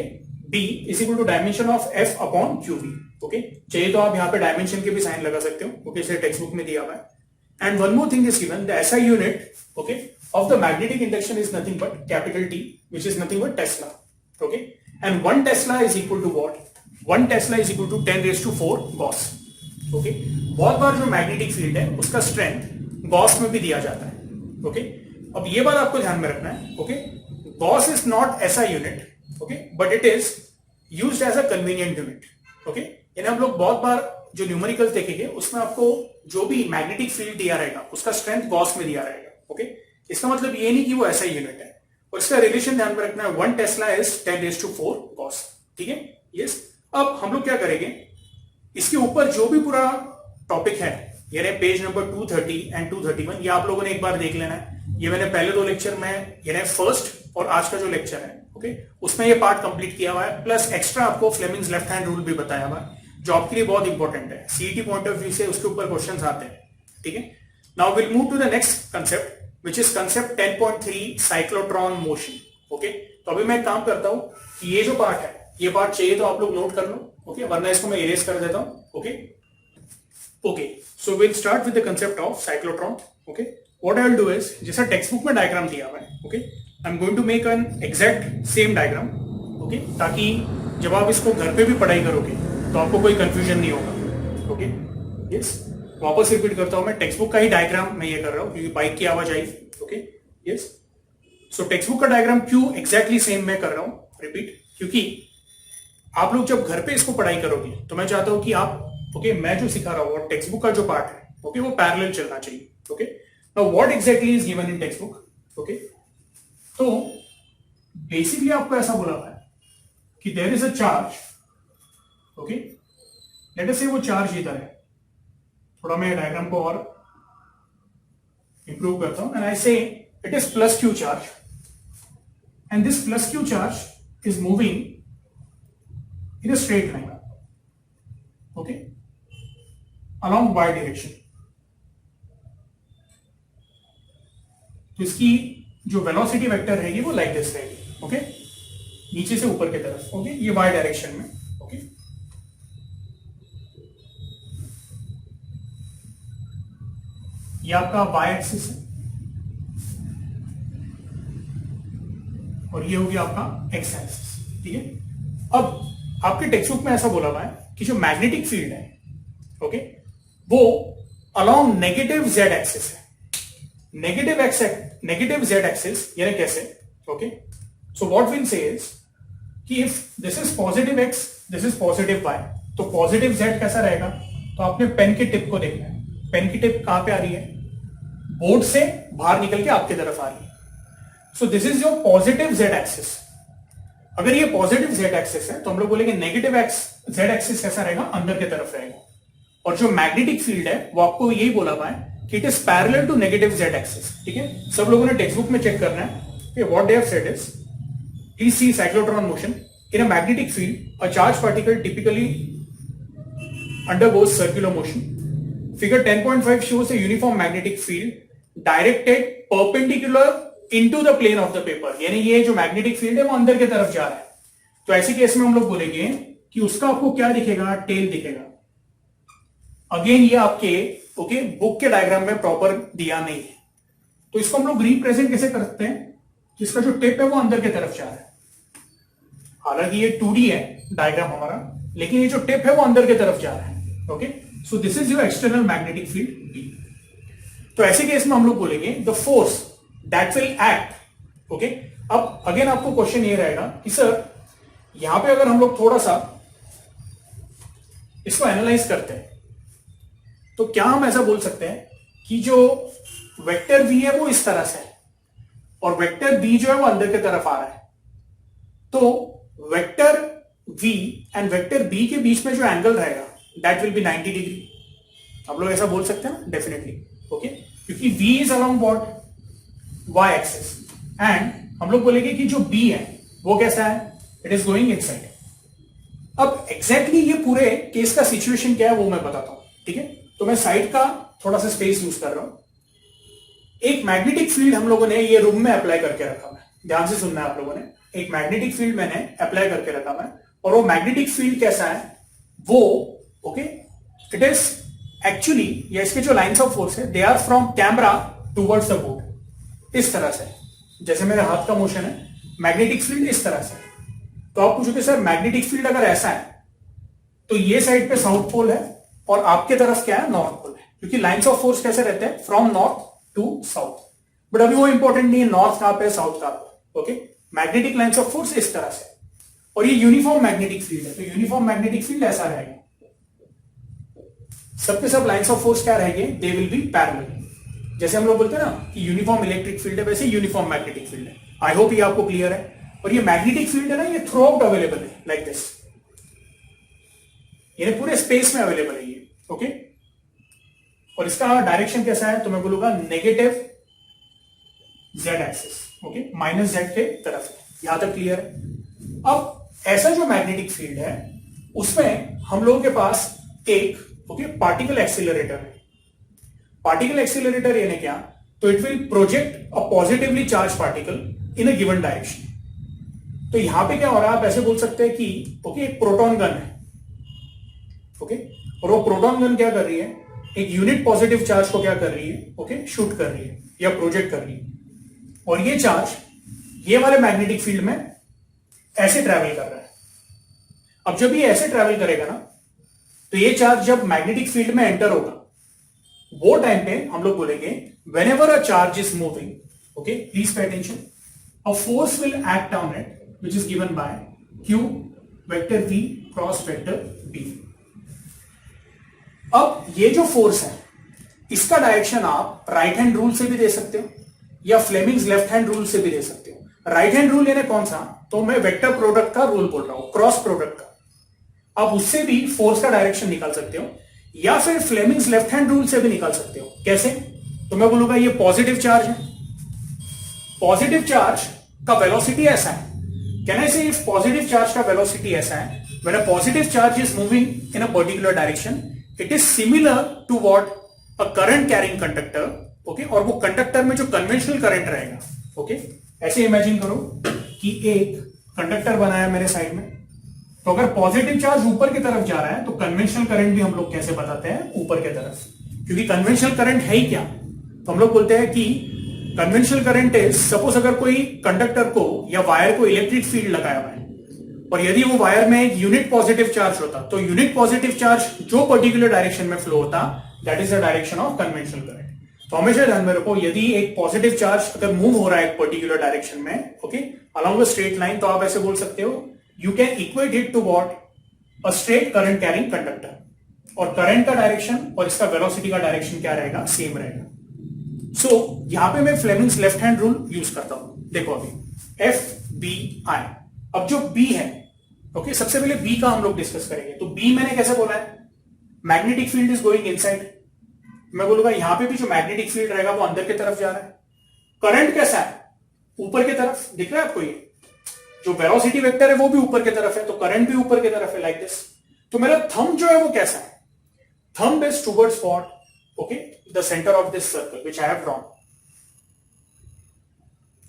B is equal to dimension of F upon QV, okay. चाहिए तो आप यहाँ पे dimension के भी sign लगा सकते हो, ओके, इसे टेक्स्ट बुक में दिया हुआ है। And one more thing is given, the SI unit, okay, of the magnetic induction is nothing but capital T, which is nothing but Tesla, okay, and 1 Tesla is equal to what, 1 Tesla is equal to 10 raised to 4 Gauss, okay। बहुत बार जो magnetic field है उसका strength Gauss में भी दिया जाता है, okay. अब ये बात आपको ध्यान में रखना है, okay, gauss is not SI unit, okay, but it is used as a convenient unit, okay. यानी हम लोग बहुत बार जो न्यूमेरिकल्स देखेंगे उसमें आपको जो भी मैग्नेटिक फील्ड दिया रहेगा उसका स्ट्रेंथ गॉस में दिया रहेगा, ओके। इसका मतलब ये नहीं कि वो SI यूनिट है, और इसका रिलेशन ध्यान में रखना है, 1 tesla is 10 raised to 4 gauss, ठीक है, यस। अब हम लोग क्या करेंगे, इसके ऊपर जो भी पूरा टॉपिक है, यानी पेज नंबर 230 एंड 231, ये आप लोगों ने एक बार देख लेना है। ये मैंने पहले 2 लेक्चर में, यानी फर्स्ट और आज का जो लेक्चर है, ओके, उसमें ये पार्ट कंप्लीट किया हुआ है, प्लस एक्स्ट्रा आपको फ्लेमिंग्स लेफ्ट हैंड रूल भी बताया हुआ है, जो आपके लिए बहुत इंपॉर्टेंट है, सीईटी पॉइंट ऑफ व्यू से उसके ऊपर क्वेश्चंस आते हैं, ठीक है। Now will move to the next concept which is concept 10.3 cyclotron motion, okay। तो अभी मैं काम करता हूं कि ये जो पार्ट है, ये पार्ट चाहिए तो आप लोग नोट कर लो, ओके, वरना इसको मैं इरेज कर देता हूं, okay. Okay, so will start with the concept of cyclotron, okay. What I will do is, जैसा टेक्स्ट बुक में डायग्राम दिया हुआ है, okay, I am going to make an exact same diagram, okay, ताकि जब आप इसको घर पे भी पढ़ाई करोगे तो आपको कोई कंफ्यूजन नहीं होगा, ओके, यस। वापस रिपीट करता हूं, मैं टेक्स्ट बुक का ही डायग्राम मैं ये कर रहा हूं क्योंकि बाइक की आवाज आई, okay, yes. So text book का डायग्राम क्यों एग्जैक्टली सेम मैं कर रहा हूं, रिपीट, क्योंकि आप लोग जब घर पे इसको पढ़ाई करोगे तो मैं चाहता हूं कि आप, ओके, मैं जो सिखा रहा हूं और टेक्स्ट बुक का जो पार्ट है, ओके, वो पैरेलल चलना चाहिए, okay. Now what exactly is given in textbook, okay. तो बेसिकली आपको ऐसा बोला हुआ है कि there is a charge, okay, let us say वो चार्ज इधर है, थोड़ा मैं डायग्राम को और इंप्रूव करता हूं, एंड आई से it is plus Q charge, and this plus Q charge is moving in a straight line, okay, along y direction. तो इसकी जो वेलोसिटी वेक्टर रहेगी वो लाइक दिस रहेगी, ओके, नीचे से ऊपर की तरफ, ओके, ये y डायरेक्शन में, ओके। ये आपका y एक्सिस है और ये हो गया आपका x एक्सिस, ठीक है। अब आपके टेक्स्ट बुक में ऐसा बोला हुआ है कि जो मैग्नेटिक फील्ड है, ओके, वो अलोंग नेगेटिव z एक्सिस है। नेगेटिव z एक्सिस यानी कैसे, okay. So what will say is कि if this is positive x, this is positive y, तो पॉजिटिव z कैसा रहेगा, तो आपने पेन की टिप को देखना है। पेन की टिप कहां पे आ रही है, बोर्ड से बाहर निकल के आपकी तरफ आ रही है। So this is your positive z axis. अगर ये पॉजिटिव z एक्सिस है तो हम लोग बोलेंगे नेगेटिव z एक्सिस कैसा रहेगा, अंदर की तरफ रहेगा। और जो मैग्नेटिक फील्ड है वो आपको यही बोला हुआ है कि it is parallel to negative z axis, ठीक है। सब लोगों ने टेक्स्ट बुक में चेक करना है। What they have said is, please see cyclotron motion in a magnetic field, a charge particle typically undergoes circular motion. Figure 10.5 shows a uniform magnetic field directed perpendicular into the plane of the paper, यानी ये जो magnetic field है वो अंदर की तरफ जा रहा है, तो ऐसे केस में हम लोग बोलेंगे कि उसका आपको क्या दिखेगा, टेल दिखेगा। अगेन ये आपके ओके बुक के डायग्राम में प्रॉपर दिया नहीं है, तो इसको हम लोग रिप्रेजेंट कैसे करते हैं, इसका जो टिप है वो अंदर की तरफ जा रहा है। हालांकि ये 2D है डायग्राम हमारा, लेकिन ये जो टिप है वो अंदर की तरफ जा रहा है। Okay, so this is your external magnetic field B। तो ऐसे केस में हम लोग बोलेंगे the force that will act. Okay, अब अगेन आपको क्वेश्चन ये रहेगा कि सर यहां पे अगर हम लोग थोड़ा सा इसको एनालाइज करते हैं तो क्या हम ऐसा बोल सकते हैं कि जो वेक्टर V है वो इस तरह से है और वेक्टर B जो है वो अंदर की तरफ आ रहा है, तो vector V and vector B के बीच में जो एंगल रहेगा दैट विल बी 90 डिग्री। आप लोग ऐसा बोल सकते हैं ना, डेफिनेटली। ओके, क्योंकि V is along what, y axis, and हम लोग बोलेंगे कि जो B है वो कैसा है, इट इज गोइंग इनसाइड। अब एग्जैक्टली ये पूरे केस का सिचुएशन क्या है वो मैं बताता हूं, ठीक है। तो मैं साइड का थोड़ा सा स्पेस यूज कर रहा हूं। एक मैग्नेटिक फील्ड हम लोगों ने ये रूम में अप्लाई करके रखा है, ध्यान से सुनना है आप लोगों ने। एक मैग्नेटिक फील्ड मैंने अप्लाई करके रखा है, और वो मैग्नेटिक फील्ड कैसा है वो, ओके, इट इज एक्चुअली, या इसके जो लाइंस ऑफ फोर्स है they are from camera towards the board, इस तरह से। जैसे मेरे हाथ का मोशन है, मैग्नेटिक फील्ड इस तरह से। तो आप पूछोगे सर मैग्नेटिक फील्ड अगर ऐसा है तो ये साइड पे साउथ पोल है और आपके तरफ क्या है, नॉर्थ पोल है, क्योंकि लाइंस ऑफ फोर्स कैसे रहते हैं, from north to south. But अभी वो इंपॉर्टेंट नहीं है नॉर्थ कहां पे, साउथ कहां पे। Okay, magnetic lines of force इस तरह से, और ये यूनिफॉर्म मैग्नेटिक फील्ड है, तो यूनिफॉर्म मैग्नेटिक फील्ड ऐसा रहेगा। सबके सब लाइंस ऑफ फोर्स क्या रहेंगे, दे विल बी पैरेलल। जैसे हम लोग बोलते हैं ना कि यूनिफॉर्म इलेक्ट्रिक फील्ड है, वैसे यूनिफॉर्म मैग्नेटिक फील्ड है। आई होप ये आपको क्लियर है। और ये मैग्नेटिक फील्ड है ना, ये थ्रू आउट अवेलेबल है, लाइक दिस, ये पूरे स्पेस में अवेलेबल है ये। ओके, और इसका डायरेक्शन कैसा है, तो मैं बोलूंगा negative Z axis, okay, minus Z के तरफ है। यहां तक क्लियर है। अब ऐसा जो मैग्नेटिक फील्ड है उसमें हम लोगों के पास एक ओके पार्टिकल एक्सीलरेटर है। पार्टिकल एक्सीलरेटर यानी क्या, तो it will project a positively charge particle in a given direction. तो यहां पे क्या हो रहा है, आप ऐसे बोल सकते हैं कि ओके एक प्रोटॉन गन है, ओके, और वो प्रोटॉन गन क्या कर रही है, एक यूनिट पॉजिटिव चार्ज को क्या कर रही है, ओके, शूट कर रही है या प्रोजेक्ट कर रही है, और ये चार्ज ये वाले मैग्नेटिक फील्ड में ऐसे ट्रैवल कर रहा है। अब जब ये ऐसे ट्रैवल करेगा ना, तो ये चार्ज जब मैग्नेटिक फील्ड में एंटर होगा, वो टाइम पे हम लोग बोलेंगे whenever a charge is moving, okay, please pay attention, a force will act on it which is given by q vector v cross vector b। अब ये जो फोर्स है इसका डायरेक्शन आप राइट हैंड रूल से भी दे सकते हो या फ्लेमिंग्स लेफ्ट हैंड रूल से भी दे सकते हो। राइट हैंड रूल यानी कौन सा, तो मैं वेक्टर प्रोडक्ट का रूल बोल रहा हूं, क्रॉस प्रोडक्ट का। आप उससे भी फोर्स का डायरेक्शन निकाल सकते हो, या फिर फ्लेमिंग्स लेफ्ट हैंड रूल से भी निकाल सकते हो। कैसे, तो मैं बोलूंगा ये पॉजिटिव चार्ज है, पॉजिटिव चार्ज का वेलोसिटी ऐसा है। Can I say if positive charge का वेलोसिटी ऐसा है, when a positive charge is moving in a particular direction, it is similar to what a current carrying conductor. Okay, और वो conductor में जो कन्वेंशनल करंट रहेगा, ओके, ऐसे imagine करो कि एक कंडक्टर बना है मेरे साइड में, तो अगर पॉजिटिव चार्ज ऊपर की तरफ जा रहा है तो कन्वेंशनल करंट भी हम लोग कैसे बताते हैं, ऊपर की तरफ, क्योंकि कन्वेंशनल करंट है ही क्या, तो हम लोग बोलते हैं कि कन्वेंशनल करंट इज, सपोज अगर कोई कंडक्टर को या वायर को इलेक्ट्रिक फील्ड लगाया हुआ है, और यदि वो वायर में एक यूनिट पॉजिटिव चार्ज होता, तो यूनिट पॉजिटिव चार्ज जो पर्टिकुलर डायरेक्शन में फ्लो होता, that is the direction of conventional current. तो हमेशा ध्यान में रखो, यदि एक पॉजिटिव चार्ज अगर मूव हो रहा है एक पर्टिकुलर डायरेक्शन में, okay, along a straight line, तो आप ऐसे बोल सकते हो, you can equate it to what, a straight current carrying conductor, और करंट का डायरेक्शन और इसका वेलोसिटी का डायरेक्शन क्या रहेगा, सेम रहेगा। सो यहां पे मैं Fleming's left hand rule use करता हूं। देखो अभी एफ बी आई, अब जो बी है, ओके, सबसे पहले बी का हम लोग डिस्कस करेंगे। तो बी मैंने कैसे बोला है, magnetic field is going inside, मैं बोलूंगा यहां पे भी जो मैग्नेटिक फील्ड रहेगा वो अंदर की तरफ जा रहा है। करंट कैसा है, ऊपर की तरफ, दिख रहा है आपको, ये जो वेलोसिटी वेक्टर है वो भी ऊपर की तरफ है, तो करंट भी ऊपर की तरफ है, लाइक दिस। तो मेरा थंब जो है वो कैसा है, thumb is towards what, okay, the centre of this circle which I have drawn.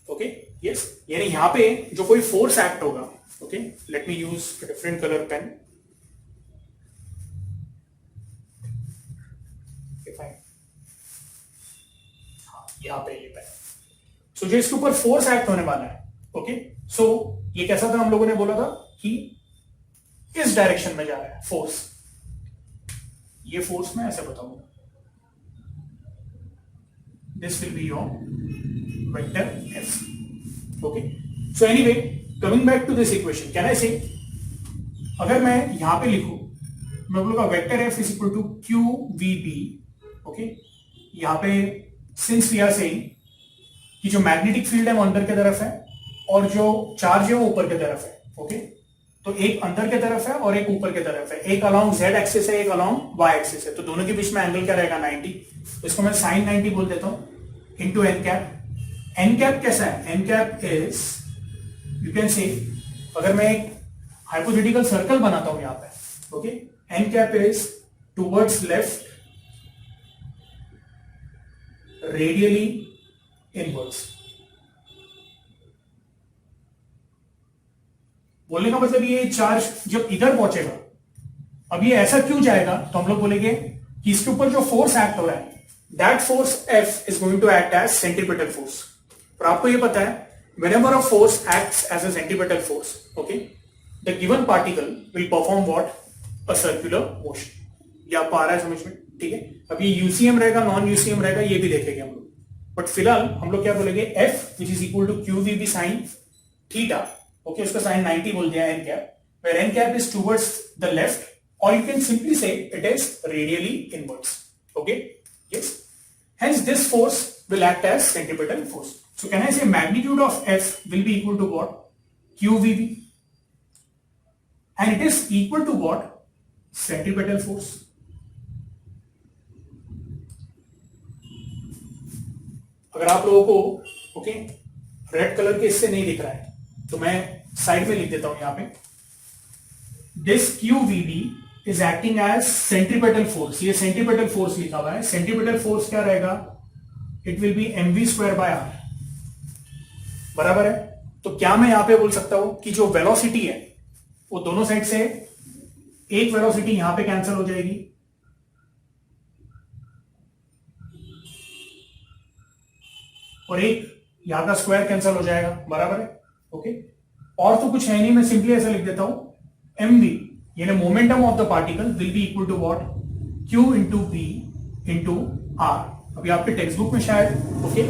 Okay yes, यानी यहां पे जो कोई फोर्स एक्ट होगा, okay let me use different colour pen, यहां पे ये पेन, सो जो इसके ऊपर फोर्स एक्ट होने वाला है, ओके सो ये कैसा था, हम लोगों ने बोला था कि इस डायरेक्शन में जा रहा है फोर्स, ये फोर्स मैं ऐसे बताऊंगा, this will be your vector f. Okay, so anyway coming back to this equation, can I say, अगर मैं यहां पे लिखूं, मैं बोलूंगा vector f is equal to qvb, okay, यहां पे सिंस वी आर सेइंग कि जो मैग्नेटिक फील्ड है वो अंदर की तरफ है और जो चार्ज है वो ऊपर की तरफ है, ओके तो एक अंदर की तरफ है और एक ऊपर की तरफ है, एक अलोंग z एक्सिस है, एक अलोंग y एक्सिस है, तो दोनों के बीच में एंगल क्या रहेगा 90, तो इसको मैं sin 90 बोल देता हूं into n cap. n cap कैसा है, n cap is, you can से, अगर मैं एक हाइपोथेटिकल सर्कल बनाता हूं यहां पे, okay n cap is towards left radially inwards. बोलने का मतलब ये चार्ज जब इधर पहुंचेगा, अब ये ऐसा क्यों जाएगा, तो हम लोग बोलेंगे कि इसके ऊपर जो फोर्स एक्ट हो रहा है, that force F is going to act as centripetal force. और आपको ये पता है whenever a force acts as a centripetal force, okay, the given particle will perform what, a circular motion। ये आपको आ रहा है समझ में, ठीक है। अब ये यूसीएम रहेगा नॉन यूसीएम रहेगा ये भी देखेंगे हम लोग, बट फिलहाल हम लोग क्या बोलेंगे, F which is equal to QVB sin theta, okay उसका साइन 90 बोल दिया n cap, where n cap is towards the left, or you can simply say it is radially inwards, okay, yes, hence this force will act as centripetal force। So can I say magnitude of F will be equal to what, QVB, and it is equal to what, centripetal force। अगर आप लोगों को okay red colour के इससे नहीं दिख रहा है तो मैं साइड में लिख देता हूं यहां पे, this QVB is acting as centripetal force, ये सेंट्रीपेटल फोर्स लिखा हुआ है, सेंट्रीपेटल फोर्स क्या रहेगा, it will be mv square by r, बराबर है। तो क्या मैं यहां पे बोल सकता हूं कि जो वेलोसिटी है वो दोनों साइड से, एक वेलोसिटी यहां पे कैंसिल हो जाएगी और एक यहां का स्क्वायर कैंसिल हो जाएगा, बराबर है, ओके और तो कुछ है नहीं, मैं सिंपली ऐसा लिख देता हूं mv यानी momentum of the particle will be equal to what, q into b into r। अभी आपके टेक्स्ट बुक में शायद ओके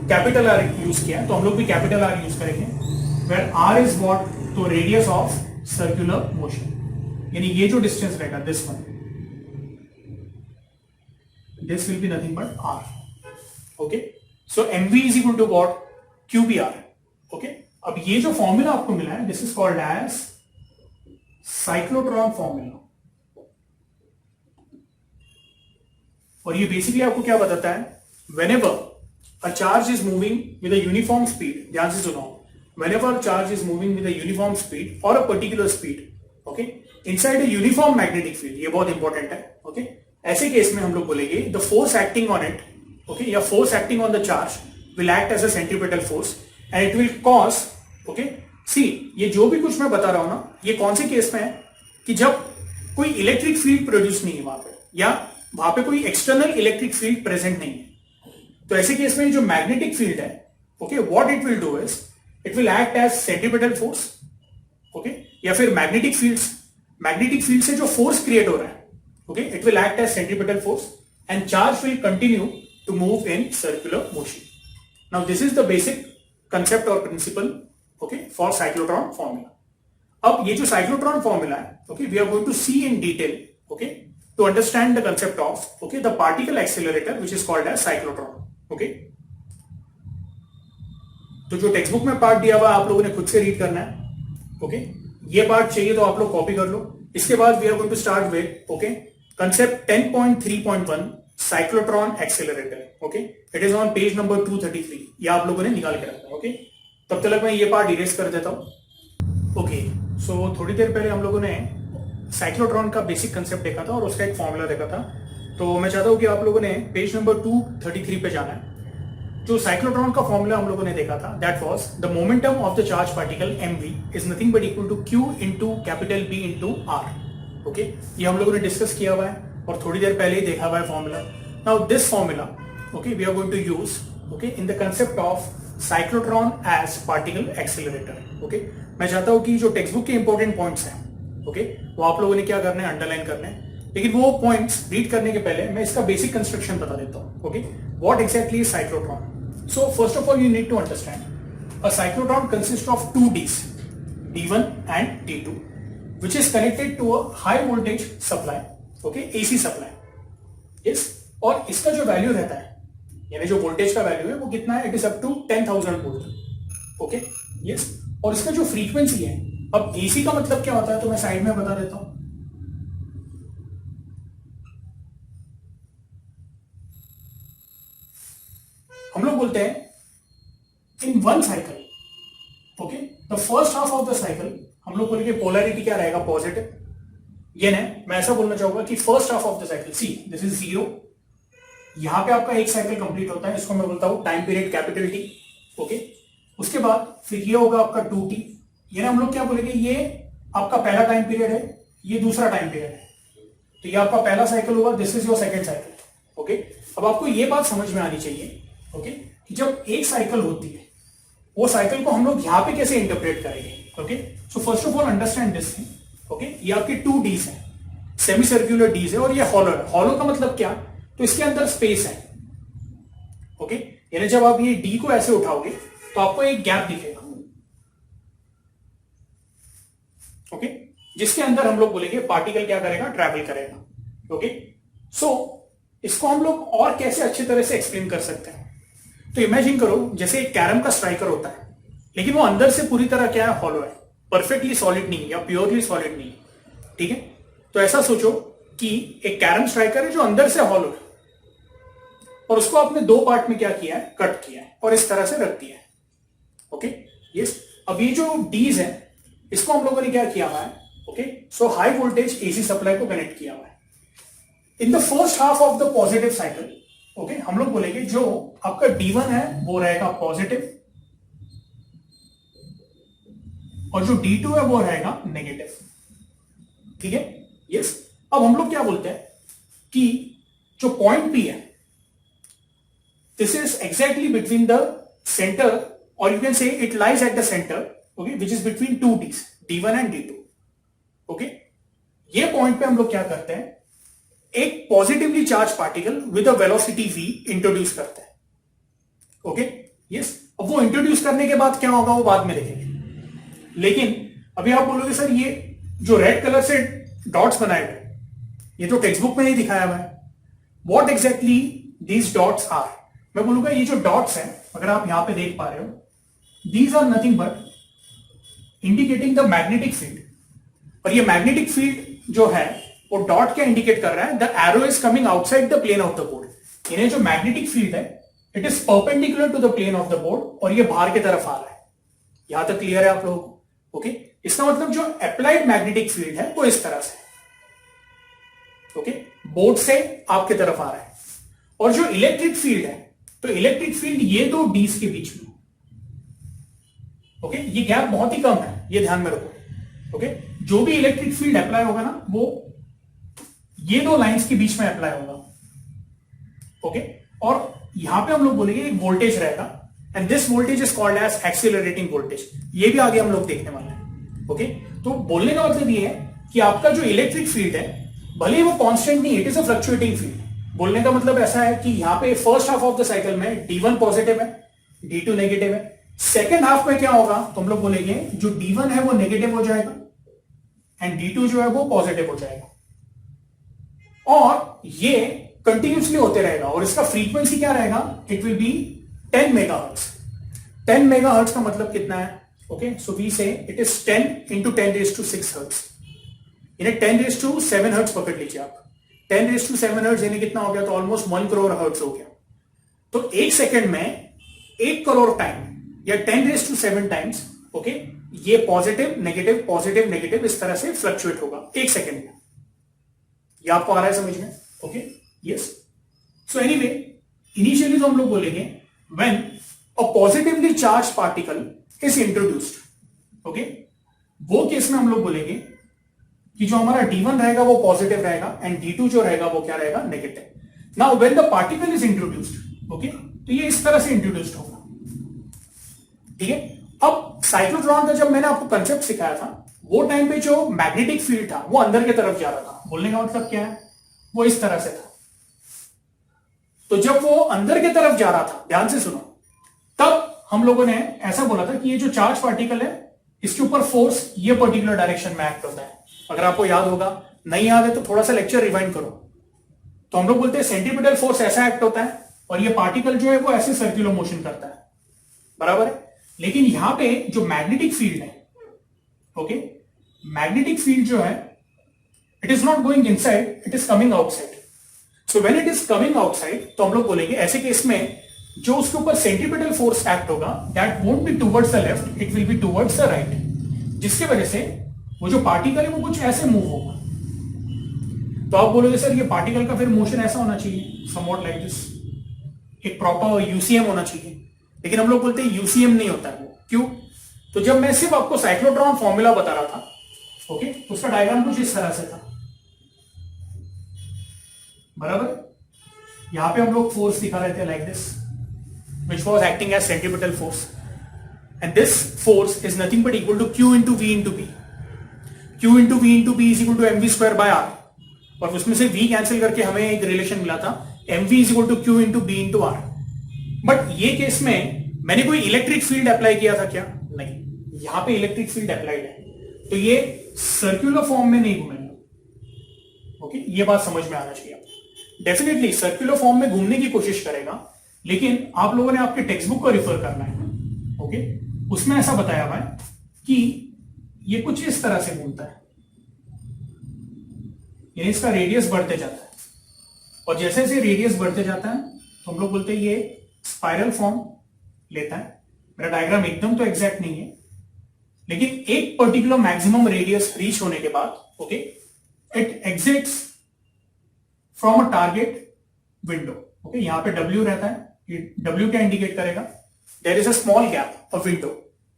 कैपिटल आर यूज किया है, तो हम लोग भी कैपिटल आर यूज करेंगे, वेयर r इज व्हाट, तो रेडियस ऑफ सर्कुलर मोशन, यानी ये जो डिस्टेंस रहेगा this one, this will be nothing but r, okay so mv is equal to what, qbr, okay. अब ये जो फॉर्मूला आपको मिला है this is called as cyclotron formula, और ये बेसिकली आपको क्या बताता है, whenever a charge is moving with a uniform speed, ध्यान से सुनो, whenever a charge is moving with a uniform speed or a particular speed, okay, inside a uniform magnetic field, ये बहुत इंपॉर्टेंट है, okay, ऐसे केस में हम लोग बोलेंगे the force acting on it, okay, या force acting on the charge will act as a centripetal force and it will cause, okay, see ये जो भी कुछ मैं बता रहा हूं ना, ये कौन से केस में है कि जब कोई इलेक्ट्रिक फील्ड प्रोड्यूस नहीं है वहां पे, या वहां पे कोई एक्सटर्नल इलेक्ट्रिक फील्ड प्रेजेंट नहीं है, तो ऐसे केस में जो मैग्नेटिक फील्ड है, okay what it will do is it will act as centripetal force, okay, या फिर मैग्नेटिक फील्ड से जो फोर्स क्रिएट हो रहा है, okay it will act as centripetal force and charge will continue to move in circular motion. Now this is the basic concept और principle, okay, for cyclotron formula. अब ये जो cyclotron formula है, okay we are going to see in detail, okay, to understand the concept of, okay, the particle accelerator which is called as cyclotron, okay। तो जो text book में part दिया हुआ आप लोगों ने खुद से रीड करना है, ओके, ये पार्ट चाहिए तो आप लोग कॉपी कर लो। इसके बाद we are going to start with, okay, concept 10.3.1 cyclotron accelerator, okay, it is on page number 233, ये आप लोगों ने निकाल के रखना है, ओके। तब तक मैं ये पार्ट इरेज कर देता हूं, ओके। सो थोड़ी देर पहले हम लोगों ने साइक्लोट्रॉन का बेसिक कंसेप्ट देखा था और उसका एक फॉर्मूला देखा था, तो मैं चाहता हूं कि आप लोगों ने पेज नंबर 233 पे जाना है, जो साइक्लोट्रॉन का फॉर्मूला हम लोगों ने देखा था, that was the momentum of the charge particle mv is nothing but equal to q into capital B into r। Okay, ये हम लोगों ने डिस्कस किया हुआ है और थोड़ी देर पहले ही देखा हुआ है formula. Now this formula, okay, we are going to use, okay, in the concept of cyclotron as particle accelerator. Okay, मैं चाहता हूं कि जो टेक्स्ट बुक के इंपॉर्टेंट पॉइंट्स हैं, ओके, वो आप लोगों ने क्या करना है, अंडरलाइन करना है। लेकिन वो पॉइंट्स रीड करने के पहले मैं इसका बेसिक कंस्ट्रक्शन बता देता हूं। Okay, what exactly is cyclotron? So first of all, you need to understand a cyclotron consists of two Ds, D1 and D2, which is connected to a high voltage supply, okay, AC supply. Yes, और इसका जो value रहता है, यानी जो voltage का value है वो कितना है? It is up to 10,000 volt. Okay, yes, और इसका जो फ्रीक्वेंसी है, अब AC का मतलब क्या होता है तो मैं साइड में बता देता हूं। हम लोग बोलते हैं in one cycle, okay, the first half of the cycle हम लोग बोलेंगे पोलैरिटी क्या रहेगा? पॉजिटिव। ये ना, मैं ऐसा बोलना चाहूंगा कि first half of the cycle, C this is 0, यहां पे आपका एक साइकिल कंप्लीट होता है, इसको मैं बोलता हूं time period capital T। Okay, उसके बाद फिर ये होगा आपका 2T, ये ना हम लोग क्या बोलेंगे, ये आपका पहला टाइम पीरियड है, ये दूसरा टाइम पीरियड है, तो ये आपका पहला साइकिल होगा, this is your second cycle. Okay, अब आपको ये बात समझ में आनी चाहिए, ओके, कि जब एक साइकिल होती है, वो साइकिल को हम लोग यहां पे कैसे इंटरप्रेट करेंगे? Okay, so first of all understand this thing. Okay, ये आपके 2 Ds हैं, सेमी सर्कुलर Ds है, और ये हॉलो है। हॉलो का मतलब क्या? तो इसके अंदर स्पेस है। ओके, यानी जब आप ये D को ऐसे उठाओगे तो आपको एक गैप दिखेगा, ओके, जिसके अंदर हम लोग बोलेंगे पार्टिकल क्या करेगा? ट्रैवल करेगा। ओके, सो इसको हम लोग और कैसे अच्छी तरह से एक्सप्लेन कर सकते हैं? तो इमेजिन करो जैसे एक कैरम का स्ट्राइकर होता है, लेकिन वो अंदर से पूरी तरह क्या है? हॉलो है, परफेक्टली सॉलिड नहीं या प्योरली सॉलिड नहीं, ठीक है? तो ऐसा सोचो कि एक कैरम स्ट्राइकर है जो अंदर से हॉलो है, और उसको आपने 2 पार्ट में क्या किया है? कट किया है और इस तरह से रख दिया है। ओके, यस, अब ये जो डीज है इसको हम लोगों ने क्या किया हुआ है? ओके, सो हाई वोल्टेज एसी सप्लाई को कनेक्ट किया हुआ है। In the first half of the positive cycle, okay, हम लोग बोलेंगे जो आपका D1 है वो रहेगा पॉजिटिव, और जो D2 है वो रहेगा नेगेटिव, ठीक है? यस, अब हम लोग क्या बोलते हैं कि जो पॉइंट P है, this is exactly between the centre, और you can say it lies at the centre, okay, which is between 2 Ds, D1 and D2। Okay, ये पॉइंट पे हम लोग क्या करते हैं? एक positively charge particle with a velocity v introduce करते हैं। ओके, यस, अब वो इंट्रोड्यूस करने के बाद क्या होगा वो बाद में देखेंगे। लेकिन अभी आप बोलोगे सर ये जो रेड कलर से डॉट्स बनाए हुए, ये तो टेक्स्ट बुक में नहीं दिखाया हुआ है, what exactly these dots are? मैं बोलूंगा ये जो डॉट्स हैं, अगर आप यहां पे देख पा रहे हो, these are nothing but indicating the magnetic field. और ये मैग्नेटिक फील्ड जो है वो डॉट क्या इंडिकेट कर रहा है? The arrow is coming outside the plane of the board. यानी जो मैग्नेटिक फील्ड है it is perpendicular to the plane of the board, और ये बाहर की तरफ आ रहा है। यहां तक क्लियर है आप लोगों को? ओके, इसका मतलब जो अप्लाइड मैग्नेटिक फील्ड है वो इस तरह से, ओके, बोर्ड से आपके तरफ आ रहा है। और जो इलेक्ट्रिक फील्ड है, तो इलेक्ट्रिक फील्ड ये 2 डीज के बीच में, ओके, ये गैप बहुत ही कम है, ये ध्यान में रखो। ओके, जो भी इलेक्ट्रिक फील्ड अप्लाई होगा ना वो ये 2 लाइंस के बीच में अप्लाई होगा। ओके, और यहां पे हम लोग बोलेंगे एक वोल्टेज रहेगा, and this voltage is called as accelerating voltage. ये भी आगे हम लोग देखने वाले हैं। ओके, तो बोलने का मतलब ये है कि आपका जो इलेक्ट्रिक फील्ड है भले ही वो कांस्टेंट नहीं, it is a fluctuating field. बोलने का मतलब ऐसा है कि यहां पे first half of the cycle में D1 पॉजिटिव है, D2 नेगेटिव है। सेकेंड हाफ में क्या होगा तो हम लोग बोलेंगे जो D1 है वो नेगेटिव हो जाएगा एंड D2 जो है वो पॉजिटिव हो जाएगा, और ये कंटिन्यूसली होते रहेगा। और इसका फ्रीक्वेंसी क्या रहेगा? It will B 10 megahertz. 10 megahertz का मतलब कितना है? ओके, सो वी से इट इज 10 इंटू 10⁶ हर्ट्ज, यानी 10⁷ हर्ट्ज पकड़ लीजिए आप। 10⁷ हर्ट्ज यानी कितना हो गया? तो ऑलमोस्ट 1 करोड़ हर्ट्ज हो गया। तो 1 सेकेंड में 1 करोड़ टाइम या 10⁷ टाइम्स, ओके, ये पॉजिटिव नेगेटिव इस तरह से फ्लक्चुएट होगा 1 सेकेंड में। ये आपको आ रहा है समझ में? Okay, yes. So anyway, initially तो हम लोग बोलेंगे when a positively charge particle is introduced. Okay, वो केस में हम लोग बोलेंगे कि जो हमारा D1 रहेगा वो पॉजिटिव रहेगा एंड D2 जो रहेगा वो क्या रहेगा, negative. Now when the particle is introduced, okay, तो ये इस तरह से इंट्रोड्यूस्ड होगा। ठीक है, अब साइक्लोट्रॉन का जब मैंने आपको कंसेप्ट सिखाया था, वो टाइम पे जो मैग्नेटिक फील्ड था वो अंदर की तरफ जा रहा था। बोलने का मतलब क्या है, वो इस तरह से था। तो जब वो अंदर की तरफ जा रहा था, ध्यान से सुनो, तब हम लोगों ने ऐसा बोला था कि ये जो चार्ज पार्टिकल है इसके ऊपर फोर्स ये पर्टिकुलर डायरेक्शन में एक्ट होता है। अगर आपको याद होगा, नहीं याद है तो थोड़ा सा लेक्चर रिवाइंड करो। तो हम लोग बोलते हैं सेंट्रीपिटल फोर्स ऐसा एक्ट होता है और ये पार्टिकल जो है वो ऐसे सर्कुलर मोशन करता है, बराबर है। लेकिन यहां पे जो मैग्नेटिक फील्ड है, ओके, मैग्नेटिक फील्ड जो है it is not going inside, it is coming outside. So when it is coming outside, तो हम लोग बोलेंगे ऐसे केस में जो उसके ऊपर सेंट्रीपिटल फोर्स एक्ट होगा that won't be towards the left, it will be towards the right, जिसके वजह से वो जो पार्टिकल है वो कुछ ऐसे मूव होगा। तो आप बोलोगे सर ये पार्टिकल का फिर मोशन ऐसा होना चाहिए, समवॉट लाइक दिस, एक प्रॉपर यूसीएम होना चाहिए। लेकिन हम लोग बोलते हैं यूसीएम नहीं होता है वो। क्यों? तो जब मैं सिर्फ आपको साइक्लोट्रॉन फॉर्मूला बता रहा था, ओके, तो उसका डायग्राम कुछ इस तरह से था, बराबर। यहां पे हम लोग फोर्स दिखा रहे थे like this, which was acting as centripetal force, and this force is nothing but equal to Q into V into B. Q into V into B is equal to mv square by r, और उसमें से V cancel करके हमें एक relation मिला था mv is equal to Q into B into r। But ये case में मैंने कोई इलेक्ट्रिक फील्ड अप्लाई किया था क्या? नहीं, यहां पे इलेक्ट्रिक फील्ड अप्लाइड है, तो ये सर्कुलर फॉर्म में नहीं घूमेगा। ओके, ये बात समझ में आना चाहिए। डेफिनेटली सर्कुलर फॉर्म में घूमने की कोशिश करेगा, लेकिन आप लोगों ने आपके टेक्स्ट बुक को रिफर करना है। ओके, उसमें ऐसा बताया हुआ है कि ये कुछ इस तरह से घूमता है, यानी इसका रेडियस बढ़ते जाता है, और जैसे जैसे रेडियस बढ़ते जाता है तो हम लोग बोलते हैं ये स्पाइरल फॉर्म लेता है। मेरा डायग्राम एकदम तो एग्जैक्ट नहीं है, लेकिन एक पर्टिकुलर मैक्सिमम रेडियस रीच होने के बाद, okay, it exits from a target window. Okay, यहां पे W रहता है, W क्या इंडिकेट करेगा, there is a small gap, a window,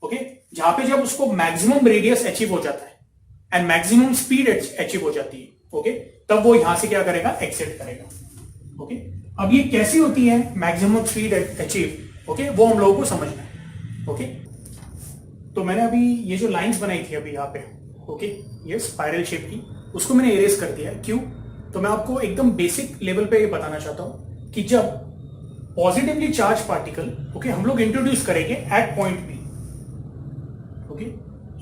okay, जहां पे जब उसको मैक्सिमम रेडियस अचीव हो जाता है एंड मैक्सिमम स्पीड अचीव हो जाती है, ओके, तब वो यहां से क्या करेगा, एग्जिट करेगा। ओके, अब ये कैसी होती है मैक्सिमम स्पीड अचीव, ओके, वो हम लोगों को समझना है। ओके, तो मैंने अभी ये जो लाइंस बनाई थी अभी यहाँ पे, ओके, ये स्पाइरल शेप की, उसको मैंने इरेज कर दिया। क्यों? तो मैं आपको एकदम बेसिक लेवल पे ये बताना चाहता हूं कि जब पॉजिटिवली चार्ज पार्टिकल, ओके, हम लोग इंट्रोड्यूस करेंगे at point B, okay,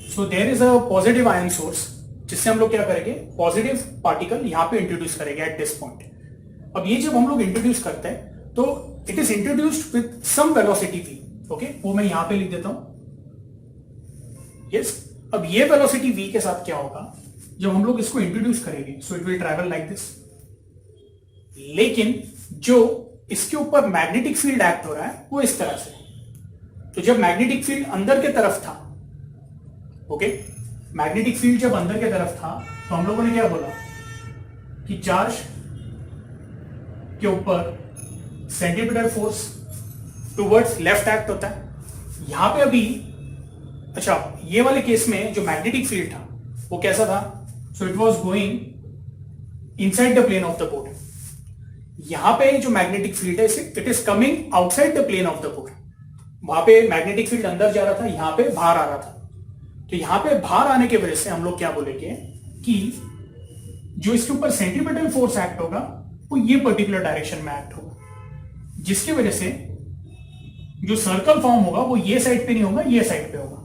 so there is a positive ion source, जिससे हम लोग क्या करेंगे, पॉजिटिव पार्टिकल यहां पे इंट्रोड्यूस करेंगे एट दिस पॉइंट। अब ये जब हम लोग इंट्रोड्यूस करते हैं तो it is introduced with some velocity v, okay, वो मैं यहां पे लिख देता हूं, यस। अब ये वेलोसिटी v के साथ क्या होगा, जब हम लोग इसको इंट्रोड्यूस करेंगे, so it will travel like this. लेकिन जो इसके ऊपर मैग्नेटिक फील्ड एक्ट हो रहा है वो इस तरह से। तो जब मैग्नेटिक फील्ड अंदर के तरफ था, ओके, मैग्नेटिक फील्ड जब अंदर के तरफ था, तो हम लोगों ने क्या बोला कि चार्ज के ऊपर centripetal force towards left act होता है। यहां पे अभी, अच्छा, ये वाले केस में जो मैग्नेटिक फील्ड था वो कैसा था, so it was going inside the plane of the board. यहां पे जो मैग्नेटिक फील्ड है it is coming outside the plane of the board. वहां पे मैग्नेटिक फील्ड अंदर जा रहा था, यहां पे बाहर आ रहा था। तो यहां पे बाहर आने की वजह से हम लोग क्या बोलेंगे कि जो इसके ऊपर सेंट्रीपिटल फोर्स एक्ट होगा वो ये पर्टिकुलर डायरेक्शन में एक्ट होगा, जिसकी वजह से जो सर्कल फॉर्म होगा वो ये साइड पे नहीं होगा, ये साइड पे होगा,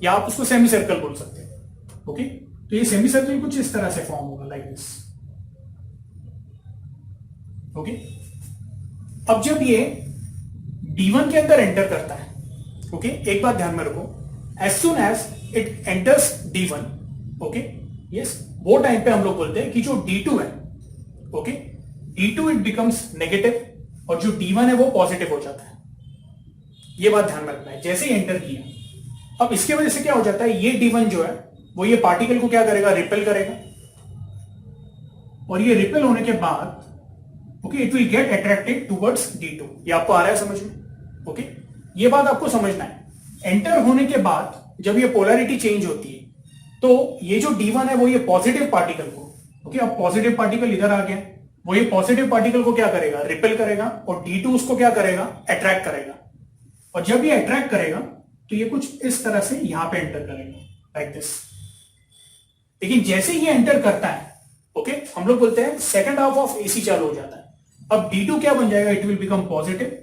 या आप उसको सेमी सर्कल बोल सकते हैं। ओके, तो ये सेमी सर्कल कुछ इस तरह से फॉर्म होगा लाइक दिस। ओके, अब जब ये D1 के अंदर एंटर करता है, ओके, एक बात ध्यान में रखो, as soon as it enters D1, okay, yes, वो टाइम पे हम लोग बोलते हैं कि जो D2 है, okay, D2 it becomes negative और जो D1 है वो पॉजिटिव हो जाता है। ये बात ध्यान में रखना है। जैसे ही एंटर किया, अब इसकी वजह से क्या हो जाता है, ये D1 जो है वो ये पार्टिकल को क्या करेगा, रिपेल करेगा, और ये रिपेल होने के बाद, okay, it will get attracted towards D2। ये आपको आ रहा है समझ में? ओके, ये बात आपको समझना है। एंटर होने के बाद जब ये पोलैरिटी चेंज होती है तो ये जो D1 है वो ये पॉजिटिव पार्टिकल को, ओके, अब पॉजिटिव पार्टिकल इधर आ गया, वो ये पॉजिटिव पार्टिकल को क्या करेगा, रिपेल करेगा, और D2 उसको क्या करेगा, अट्रैक्ट करेगा। और जब ये अट्रैक्ट करेगा तो ये कुछ इस तरह से यहां पे एंटर करेगा, लाइक दिस। लेकिन जैसे ही ये एंटर करता है, ओके, हम लोग बोलते हैं सेकंड हाफ ऑफ एसी चालू हो जाता है। अब D2 क्या बन जाएगा, it will become positive,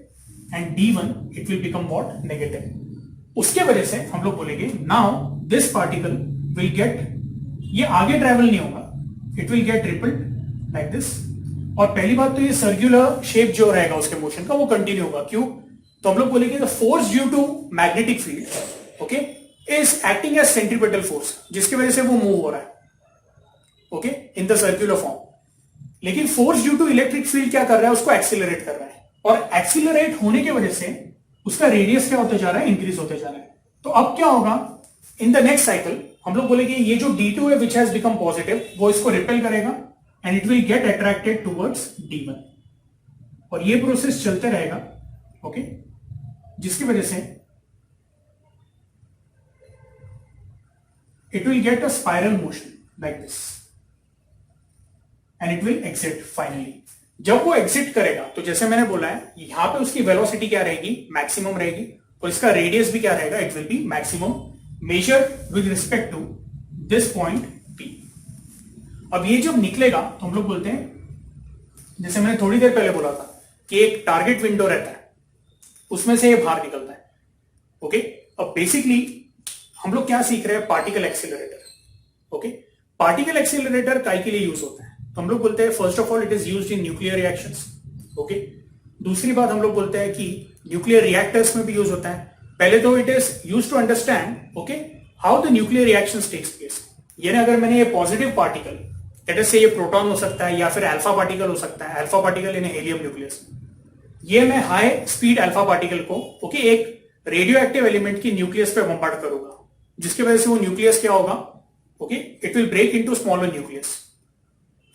and D1 it will become what, negative. उसके वजह से हम लोग बोलेंगे now this particle will get, ये आगे ट्रेवल नहीं होगा, it will get rippled like this. और पहली बात तो ये सर्कुलर शेप जो रहेगा उसके मोशन का वो कंटिन्यू होगा। क्यों, तो हम लोग बोलेंगे the force due to magnetic field, okay, is acting as centripetal force, जिसकी वजह से वो मूव हो रहा है, okay, in the circular form. लेकिन force due to electric field क्या कर रहा है, उसको एक्सीलरेट कर रहा है, और एक्सीलरेट होने की वजह से उसका रेडियस क्या होते जा रहा है, इंक्रीज होते जा रहा है। तो अब क्या होगा, इन द नेक्स्ट साइकिल हम लोग बोलेंगे ये जो D2 है विच हैज बिकम पॉजिटिव, वो इसको रिपेल करेगा and it will get attracted towards D1, और ये प्रोसेस चलते रहेगा, ओके, जिसकी वजह से it will get a spiral motion like this and it will exit finally. जब वो एग्जिट करेगा तो जैसे मैंने बोला है यहां पे उसकी वेलोसिटी क्या रहेगी, मैक्सिमम रहेगी, और इसका रेडियस भी क्या रहेगा, it will be maximum measured with respect to this point P। अब ये जब निकलेगा तो हम लोग बोलते हैं, जैसे मैंने थोड़ी देर पहले बोला था कि एक टारगेट विंडो रहता है, उसमें से ये बाहर निकलता है, ओके। अब बेसिकली हम लोग क्या सीख रहे हैं, particle accelerator, okay. Particle accelerator काय के लिए यूज होता है, तो हम लोग बोलते हैं first of all it is used in nuclear reactions, okay. दूसरी बात हम लोग बोलते हैं कि न्यूक्लियर रिएक्टर्स में भी यूज होता है। पहले तो it is use to understand, okay, how the nuclear reactions takes place. यानी अगर मैंने ये पॉजिटिव पार्टिकल, दैट इज से ये प्रोटॉन हो सकता है या फिर अल्फा पार्टिकल हो सकता है, alpha particle in helium nucleus, ये मैं हाई स्पीड अल्फा पार्टिकल को, ओके, एक रेडियो एक्टिव एलिमेंट की न्यूक्लियस पे बम्बार्ड करूंगा, जिसकी वजह से वो न्यूक्लियस क्या होगा, okay, it will break into smaller nucleus.